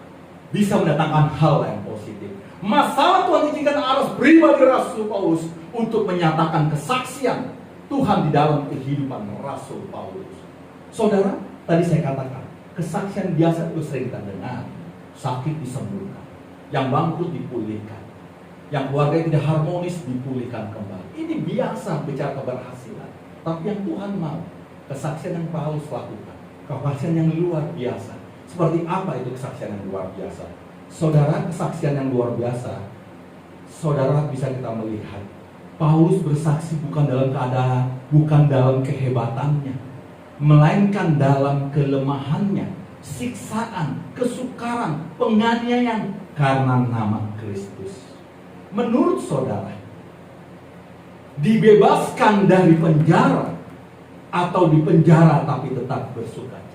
bisa mendatangkan hal yang positif. Masalah Tuhan izinkan arus pribadi Rasul Paulus untuk menyatakan kesaksian Tuhan di dalam kehidupan Rasul Paulus. Saudara, tadi saya katakan, kesaksian biasa itu sering kita dengar. Sakit disembuhkan, yang bangkrut dipulihkan, yang keluarga tidak harmonis dipulihkan kembali. Ini biasa bicara keberhasilan. Tapi yang Tuhan mau, kesaksian yang Paulus lakukan, kesaksian yang luar biasa. Seperti apa itu kesaksian yang luar biasa? Saudara, kesaksian yang luar biasa, saudara bisa kita melihat Paulus bersaksi bukan dalam keadaan, bukan dalam kehebatannya, melainkan dalam kelemahannya, siksaan, kesukaran, penganiayaan karena nama Kristus. Menurut saudara, dibebaskan dari penjara atau di penjara tapi tetap bersukacita?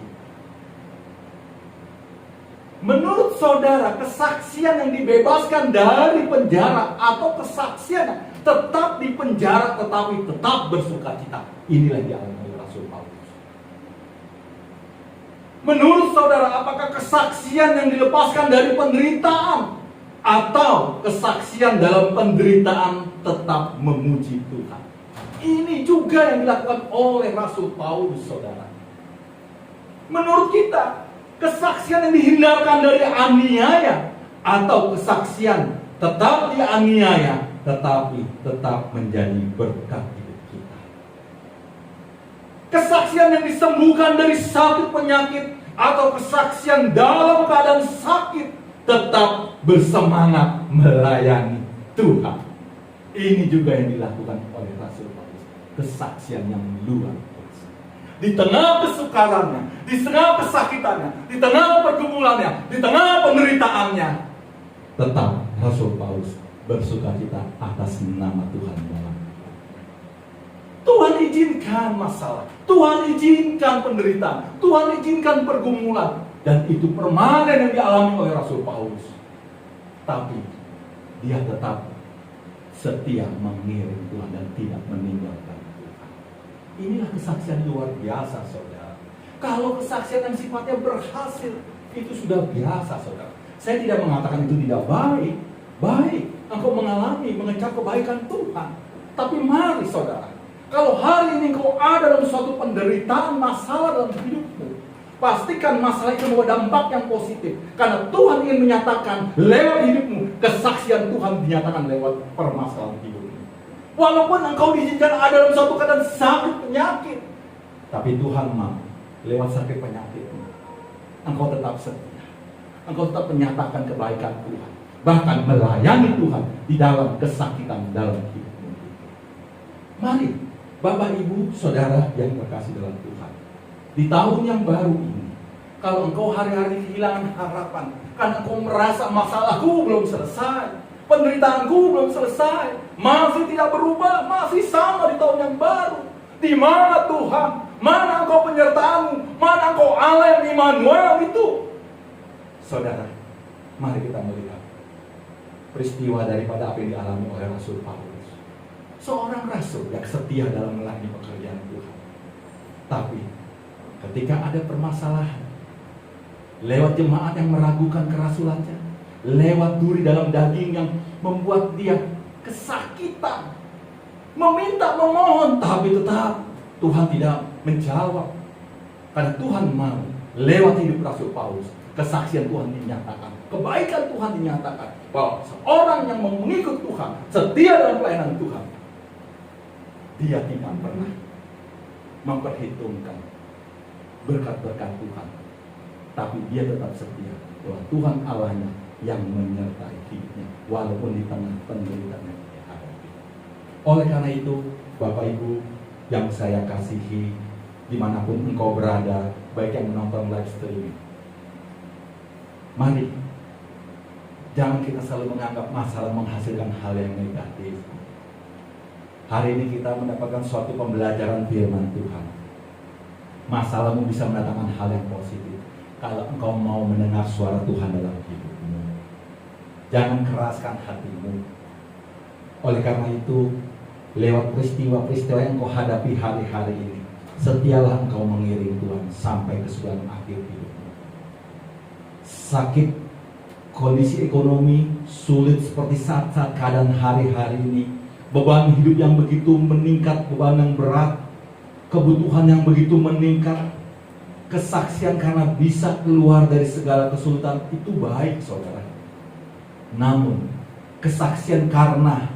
Menurut saudara, kesaksian yang dibebaskan dari penjara atau kesaksian yang tetap di penjara tetapi tetap bersukacita, inilah yang dialami oleh Rasul Paulus. Menurut saudara, apakah kesaksian yang dilepaskan dari penderitaan atau kesaksian dalam penderitaan tetap memuji Tuhan? Ini juga yang dilakukan oleh Rasul Paulus, saudara. Menurut kita, kesaksian yang dihindarkan dari aniaya atau kesaksian tetap dianiaya tetapi tetap menjadi berkat hidup kita. Kesaksian yang disembuhkan dari sakit penyakit atau kesaksian dalam keadaan sakit tetap bersemangat melayani Tuhan. Ini juga yang dilakukan oleh Rasul Paulus. Kesaksian yang luar biasa. Di tengah kesukarannya, di tengah kesakitannya, di tengah pergumulannya, di tengah penderitaannya, tetap Rasul Paulus bersukacita atas nama Tuhan dalam. Tuhan izinkan masalah, Tuhan izinkan penderitaan, Tuhan izinkan pergumulan, dan itu permanen yang dialami oleh Rasul Paulus. Tapi dia tetap setia mengiring Tuhan dan tidak meninggalkan Tuhan. Inilah kesaksian luar biasa, saudara. Kalau kesaksian yang sifatnya berhasil, itu sudah biasa, saudara. Saya tidak mengatakan itu tidak baik. Baik, engkau mengalami, mengecap kebaikan Tuhan. Tapi mari saudara, kalau hari ini engkau ada dalam suatu penderitaan, masalah dalam hidupmu, pastikan masalah itu membawa dampak yang positif. Karena Tuhan ingin menyatakan lewat hidupmu, kesaksian Tuhan dinyatakan lewat permasalahan hidupmu. Walaupun engkau diizinkan ada dalam suatu keadaan sakit penyakit, tapi Tuhan mau lewat sakit penyakitmu, engkau tetap setia. Engkau tetap menyatakan kebaikan Tuhan. Bahkan melayani Tuhan di dalam kesakitan dalam hidupmu. Mari, Bapak Ibu, Saudara yang terkasih dalam Tuhan, di tahun yang baru ini, kalau engkau hari-hari kehilangan harapan, karena engkau merasa masalahku belum selesai, penderitaanku belum selesai, masih tidak berubah, masih sama di tahun yang baru. Di mana Tuhan? Mana engkau penyertaanmu? Mana engkau Allah yang Immanuel itu? Saudara, mari kita melihat peristiwa daripada apa yang dialami oleh Rasul Paulus. Seorang rasul yang setia dalam melayani pekerjaan Tuhan. Tapi ketika ada permasalahan, lewat jemaat yang meragukan kerasulannya, lewat duri dalam daging yang membuat dia kesakitan, meminta, memohon, tapi tetap Tuhan tidak menjawab. Karena Tuhan mau lewat hidup Rasul Paulus, kesaksian Tuhan dinyatakan, kebaikan Tuhan dinyatakan, bahwa seorang yang mengikut Tuhan, setia dalam pelayanan Tuhan, dia tidak pernah memperhitungkan berkat-berkat Tuhan, tapi dia tetap setia bahwa Tuhan Allahnya yang menyertai hidupnya walaupun di tengah penderitaan yang dia hadapi. Oleh karena itu, Bapak Ibu yang saya kasihi, dimanapun engkau berada, baik yang menonton live streaming, mari jangan kita selalu menganggap masalah menghasilkan hal yang negatif. Hari ini kita mendapatkan suatu pembelajaran firman Tuhan. Masalahmu bisa mendatangkan hal yang positif kalau engkau mau mendengar suara Tuhan dalam hidupmu. Jangan keraskan hatimu. Oleh karena itu, lewat peristiwa-peristiwa yang engkau hadapi hari-hari ini, setialah engkau mengiring Tuhan sampai kesudahan akhir hidupmu. Sakit, kondisi ekonomi sulit seperti saat-saat keadaan hari-hari ini, beban hidup yang begitu meningkat, beban yang berat, kebutuhan yang begitu meningkat, kesaksian karena bisa keluar dari segala kesulitan, itu baik, saudara. Namun kesaksian karena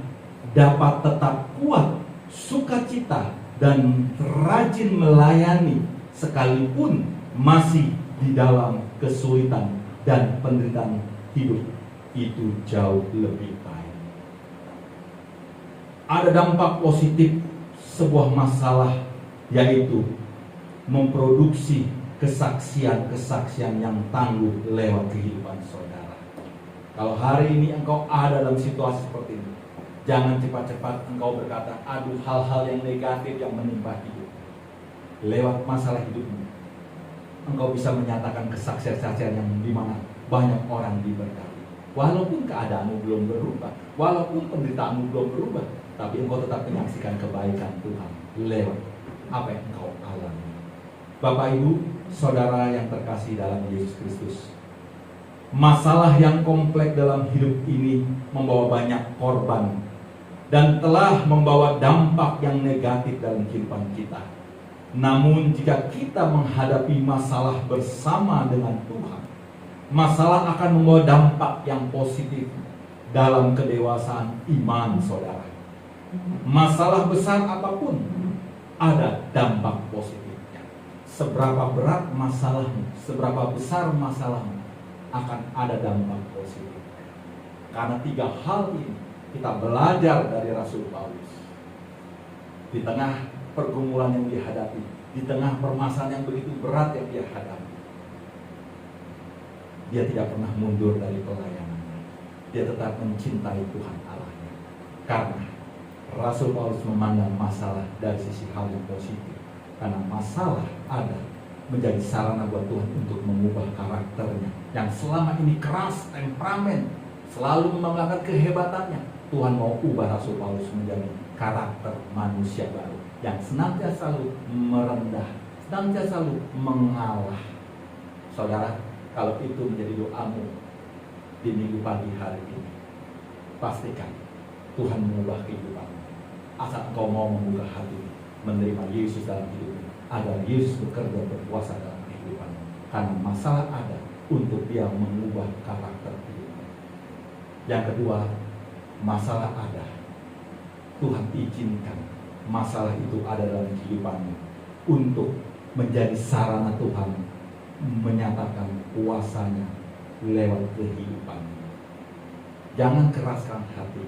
dapat tetap kuat, sukacita, dan rajin melayani sekalipun masih di dalam kesulitan dan penderitaan hidup, itu jauh lebih baik. Ada dampak positif sebuah masalah, yaitu memproduksi kesaksian-kesaksian yang tangguh lewat kehidupan saudara. Kalau hari ini engkau ada dalam situasi seperti ini, jangan cepat-cepat engkau berkata, aduh, hal-hal yang negatif yang menimpa hidup. lewat masalah hidupmu, engkau bisa menyatakan kesaksian-kesaksian yang dimana banyak orang diberkati. Walaupun keadaanmu belum berubah, walaupun penderitaanmu belum berubah, tapi engkau tetap menyaksikan kebaikan Tuhan lewat apa yang engkau alami. Bapak Ibu, saudara yang terkasih dalam Yesus Kristus, masalah yang kompleks dalam hidup ini membawa banyak korban dan telah membawa dampak yang negatif dalam kehidupan kita. Namun jika kita menghadapi masalah bersama dengan Tuhan, masalah akan membawa dampak yang positif dalam kedewasaan iman saudara. Masalah besar apapun ada dampak positifnya. Seberapa berat masalahmu, seberapa besar masalahmu, akan ada dampak positif. Karena 3 hal ini kita belajar dari Rasul Paulus. Di tengah pergumulan yang dia hadapi, di tengah permasalahan yang begitu berat yang dia hadapi, dia tidak pernah mundur dari pelayanannya. Dia tetap mencintai Tuhan Allahnya. Karena Rasul Paulus memandang masalah dari sisi hal yang positif. Karena masalah ada menjadi sarana buat Tuhan untuk mengubah karakternya yang selama ini keras, temperamen, selalu membanggakan kehebatannya. Tuhan mau ubah Rasul Paulus menjadi karakter manusia baru yang senantiasa selalu merendah, senantiasa selalu mengalah. Saudara, kalau itu menjadi doamu di minggu pagi hari ini, pastikan Tuhan mengubah kehidupanmu. Asal engkau mau membuka hati, menerima Yesus dalam hidupmu, agar Yesus bekerja berkuasa dalam kehidupanmu. Karena masalah ada untuk dia mengubah karakter hidupmu. Yang kedua, masalah ada, Tuhan izinkan masalah itu ada dalam kehidupanmu untuk menjadi sarana Tuhan menyatakan kuasanya lewat kehidupanmu. Jangan keraskan hati.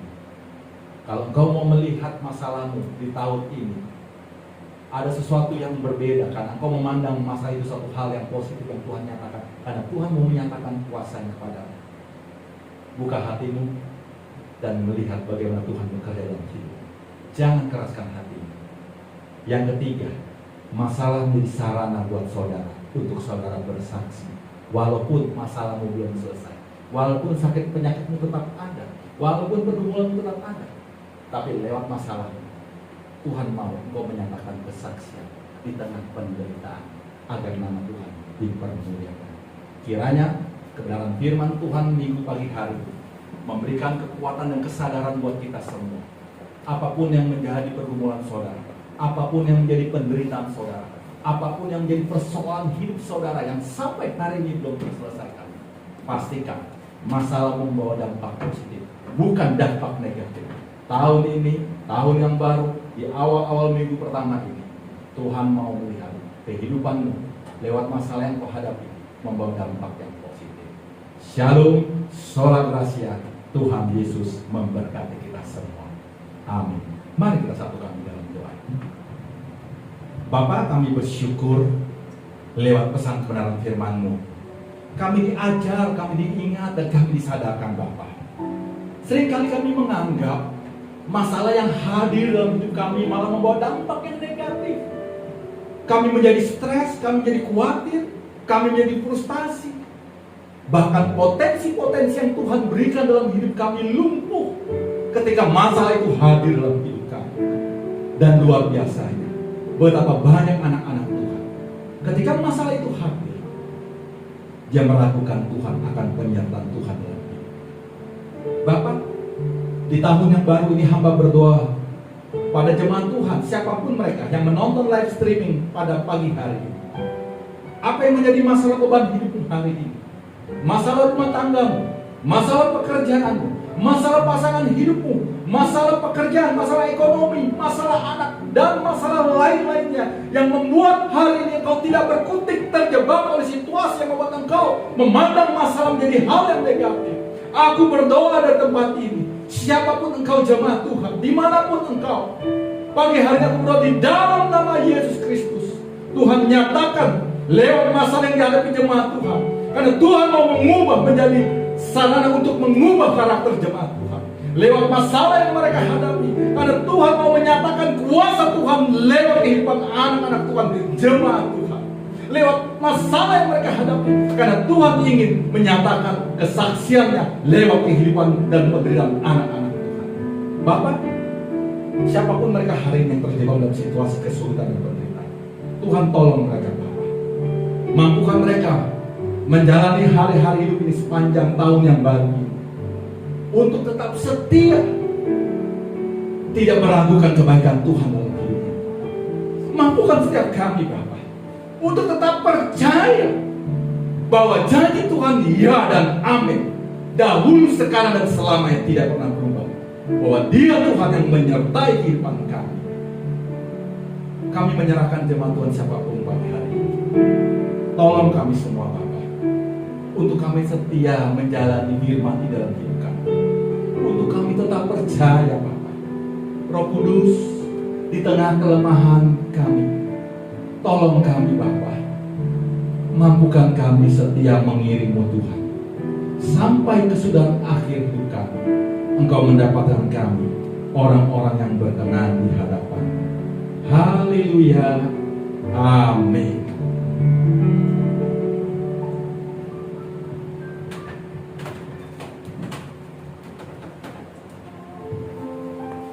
Kalau engkau mau melihat masalahmu di tahun ini, ada sesuatu yang berbeda karena engkau memandang masalah itu suatu hal yang positif yang Tuhan nyatakan. Karena Tuhan mau menyatakan kuasanya kepadamu. Buka hatimu dan melihat bagaimana Tuhan bekerja dalam hidup. Jangan keraskan hatimu. Yang ketiga, masalah menjadi sarana buat saudara untuk saudara bersaksi. Walaupun masalahmu belum selesai, walaupun sakit penyakitmu tetap ada, walaupun pergumulanmu tetap ada, tapi lewat masalahmu Tuhan mau engkau menyatakan kesaksian di tengah penderitaan agar nama Tuhan dipermuliakan. Kiranya kebenaran firman Tuhan minggu pagi hari ini memberikan kekuatan dan kesadaran buat kita semua. Apapun yang menjadi pergumulan saudara, apapun yang menjadi penderitaan saudara, apapun yang menjadi persoalan hidup saudara yang sampai hari ini belum terselesaikan, pastikan masalah membawa dampak positif, bukan dampak negatif. Tahun ini, tahun yang baru, di awal-awal minggu pertama ini, Tuhan mau melihat kehidupanmu lewat masalah yang kau hadapi membawa dampak yang positif. Shalom, sholat gracia, Tuhan Yesus memberkati kita semua. Amin. Mari kita satukan di dalam doa. Bapa, kami bersyukur lewat pesan kebenaran firman-Mu. Kami diajar, kami diingat, dan kami disadarkan Bapa. Seringkali kami menganggap masalah yang hadir dalam hidup kami malah membawa dampak yang negatif. Kami menjadi stres, kami menjadi khawatir, kami menjadi frustasi. Bahkan potensi-potensi yang Tuhan berikan dalam hidup kami lumpuh ketika masalah itu hadir dalam hidup kami. Dan luar biasanya, betapa banyak anak-anak Tuhan ketika masalah itu hadir, dia meragukan Tuhan akan penyertaan Tuhan dalam hidup. Bapak, di tahun yang baru ini hamba berdoa pada jemaat Tuhan, siapapun mereka yang menonton live streaming pada pagi hari ini. Apa yang menjadi masalah beban hidupmu hari ini? Masalah rumah tanggamu, masalah pekerjaanmu, masalah pasangan hidupmu, masalah pekerjaan, masalah ekonomi, masalah anak, dan masalah lain-lainnya yang membuat hari ini engkau tidak berkutik terjebak oleh situasi yang membuat engkau memandang masalah menjadi hal yang negatif. Aku berdoa dari tempat ini, siapapun engkau jemaat Tuhan, dimanapun engkau, pagi hari ini aku berdoa di dalam nama Yesus Kristus, Tuhan menyatakan lewat masalah yang dihadapi jemaat Tuhan, karena Tuhan mau mengubah menjadi sarana untuk mengubah karakter jemaat Tuhan. lewat masalah yang mereka hadapi. Karena Tuhan mau menyatakan kuasa Tuhan lewat kehidupan anak-anak Tuhan, jemaat Tuhan. Lewat masalah yang mereka hadapi. Karena Tuhan ingin menyatakan kesaksiannya lewat kehidupan dan penderitaan anak-anak Tuhan. Bapak, siapapun mereka hari ini yang terjebak dalam situasi kesulitan dan penderitaan, Tuhan tolong mereka Bapak. Mampukan mereka menjalani hari-hari hidup ini sepanjang tahun yang baru ini, untuk tetap setia, tidak meragukan kebaikan Tuhan dalam hidup ini. Mampukan setiap kami Bapak untuk tetap percaya bahwa janji Tuhan ya dan amin, dahulu, sekarang, dan selamanya tidak pernah berubah. Bahwa Dia Tuhan yang menyertai kehidupan kami. Kami menyerahkan jemaat Tuhan siapapun pagi hari ini. Tolong kami semua Bapak, untuk kami setia menjalani firman di dalam hidup kami. Untuk kami tetap percaya Bapak. Roh Kudus, di tengah kelemahan kami, tolong kami Bapak. Mampukan kami setia mengiringmu Tuhan. Sampai kesudahan akhir hidup kami, Engkau mendapatkan kami orang-orang yang berkenan di hadapan. Haleluya. Amin.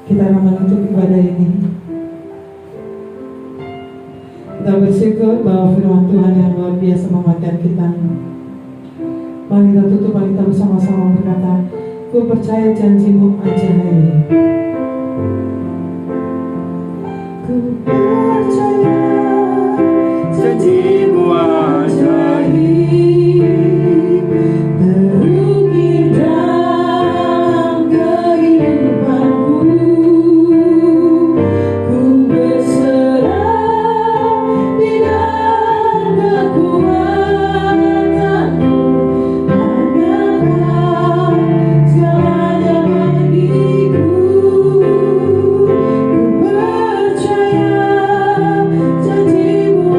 Kita akan menutup ibadah ini. Kita bersyukur bahwa firman Tuhan yang luar biasa menguatkan kita. Mari kita tutup, mari kita bersama-sama berkata, ku percaya janjimu ajaib. Ku percaya janjimu ajaib, terukir dalam kehidupanku. Ku berserah di dalam kekuatanmu. Hanya Kau segalanya bagiku. Ku percaya janjimu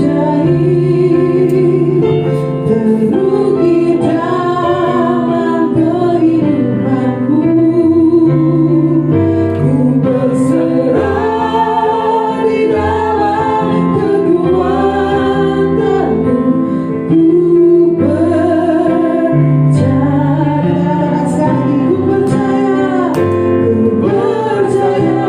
ajaib, terukir dalam kehidupanku. Ku berserah di dalam kekuatanmu. Ku percaya, sekali ku percaya,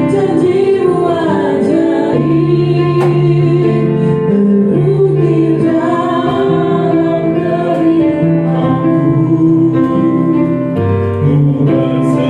janjimu ajaib, terukir dalam kehidupanku. Ku berserah di dalam kekuatanmu. Ku percaya. Ku berserah di dalam kekuatanmu. Ku percaya.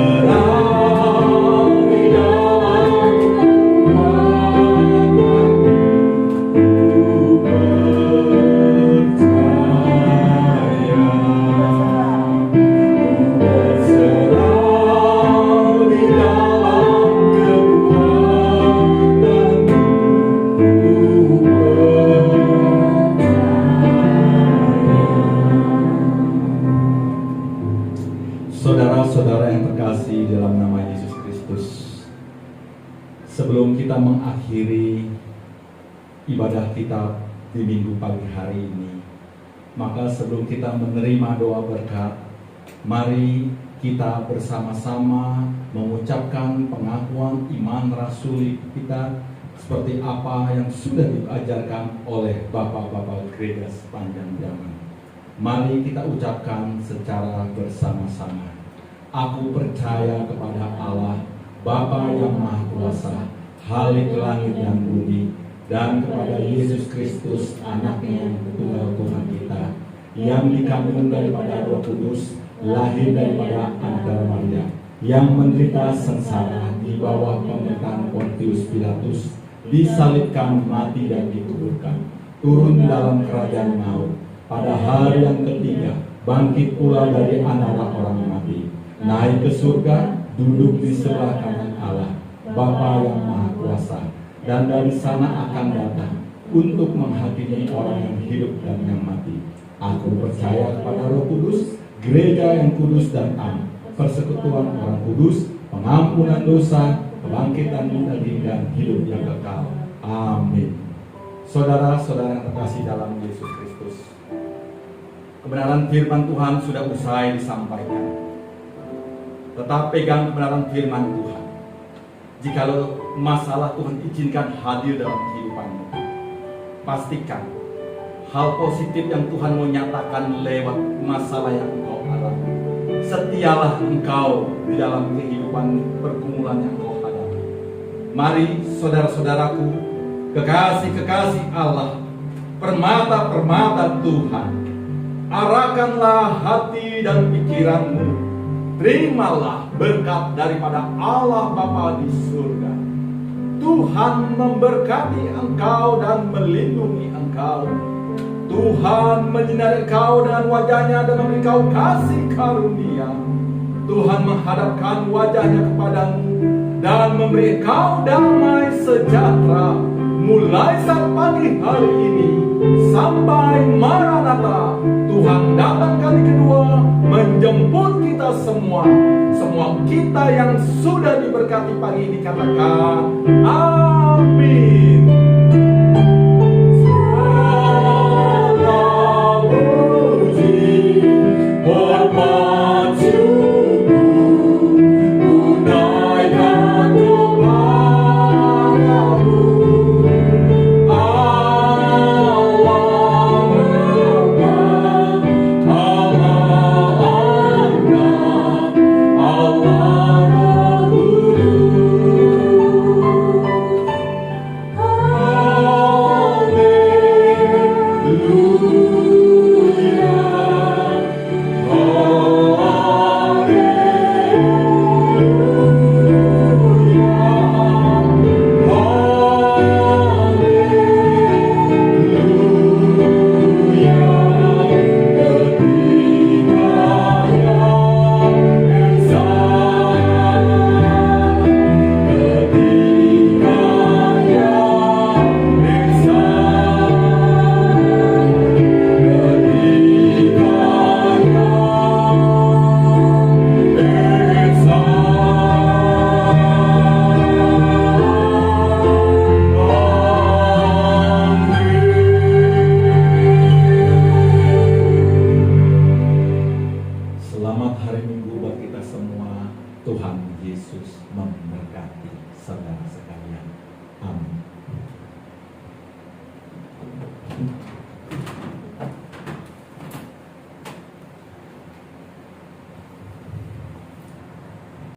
Saudara-saudara yang terkasih dalam nama Yesus Kristus, sebelum kita mengakhiri ibadah kita di minggu pagi hari ini, maka sebelum kita menerima doa berkat, mari kita bersama-sama mengucapkan pengakuan iman rasuli kita seperti apa yang sudah diajarkan oleh bapak-bapak gereja sepanjang zaman. Mari kita ucapkan secara bersama-sama. Aku percaya kepada Allah, Bapa yang Maha Kuasa, Halik langit dan bumi, dan kepada Yesus Kristus, Anaknya yang tunggal Tuhan kita, yang dikandung daripada Roh Kudus, lahir daripada Antara Maria, yang menderita sengsara di bawah pemerintahan Pontius Pilatus, disalibkan, mati dan dikuburkan, turun dalam kerajaan maut, pada hari yang ketiga bangkit pula dari antara orang mati, naik ke surga, duduk di sebelah kanan Allah, Bapa yang Maha Kuasa, dan dari sana akan datang untuk menghakimi orang yang hidup dan yang mati. Aku percaya kepada Roh Kudus, gereja yang kudus dan am, persekutuan orang kudus, pengampunan dosa, kebangkitan dari dan hidup yang kekal. Amin. Saudara-saudara yang terkasih dalam Yesus Kristus, kebenaran firman Tuhan sudah usai disampaikan. Tetap pegang kebenaran firman Tuhan. Jikalau masalah Tuhan izinkan hadir dalam kehidupanmu, pastikan hal positif yang Tuhan mau nyatakan lewat masalah yang engkau alami. Setialah engkau di dalam kehidupan pergumulan yang engkau hadapi. Mari saudara-saudaraku, kekasih-kekasih Allah, permata-permata Tuhan, arahkanlah hati dan pikiranmu. Terimalah berkat daripada Allah Bapa di surga. Tuhan memberkati engkau dan melindungi engkau. Tuhan menyinari engkau dengan wajahnya dan memberi engkau kasih karunia. Tuhan menghadapkan wajahnya kepadamu dan memberi engkau damai sejahtera. Mulai saat pagi hari ini sampai Maranatha, Tuhan datang kali kedua menjemput kita semua. Semua kita yang sudah diberkati pagi ini katakan amin. Segala puji hormat syukur tunaikan kepadamu. Selamat hari Minggu buat kita semua. Tuhan Yesus memberkati saudara sekalian. Amin.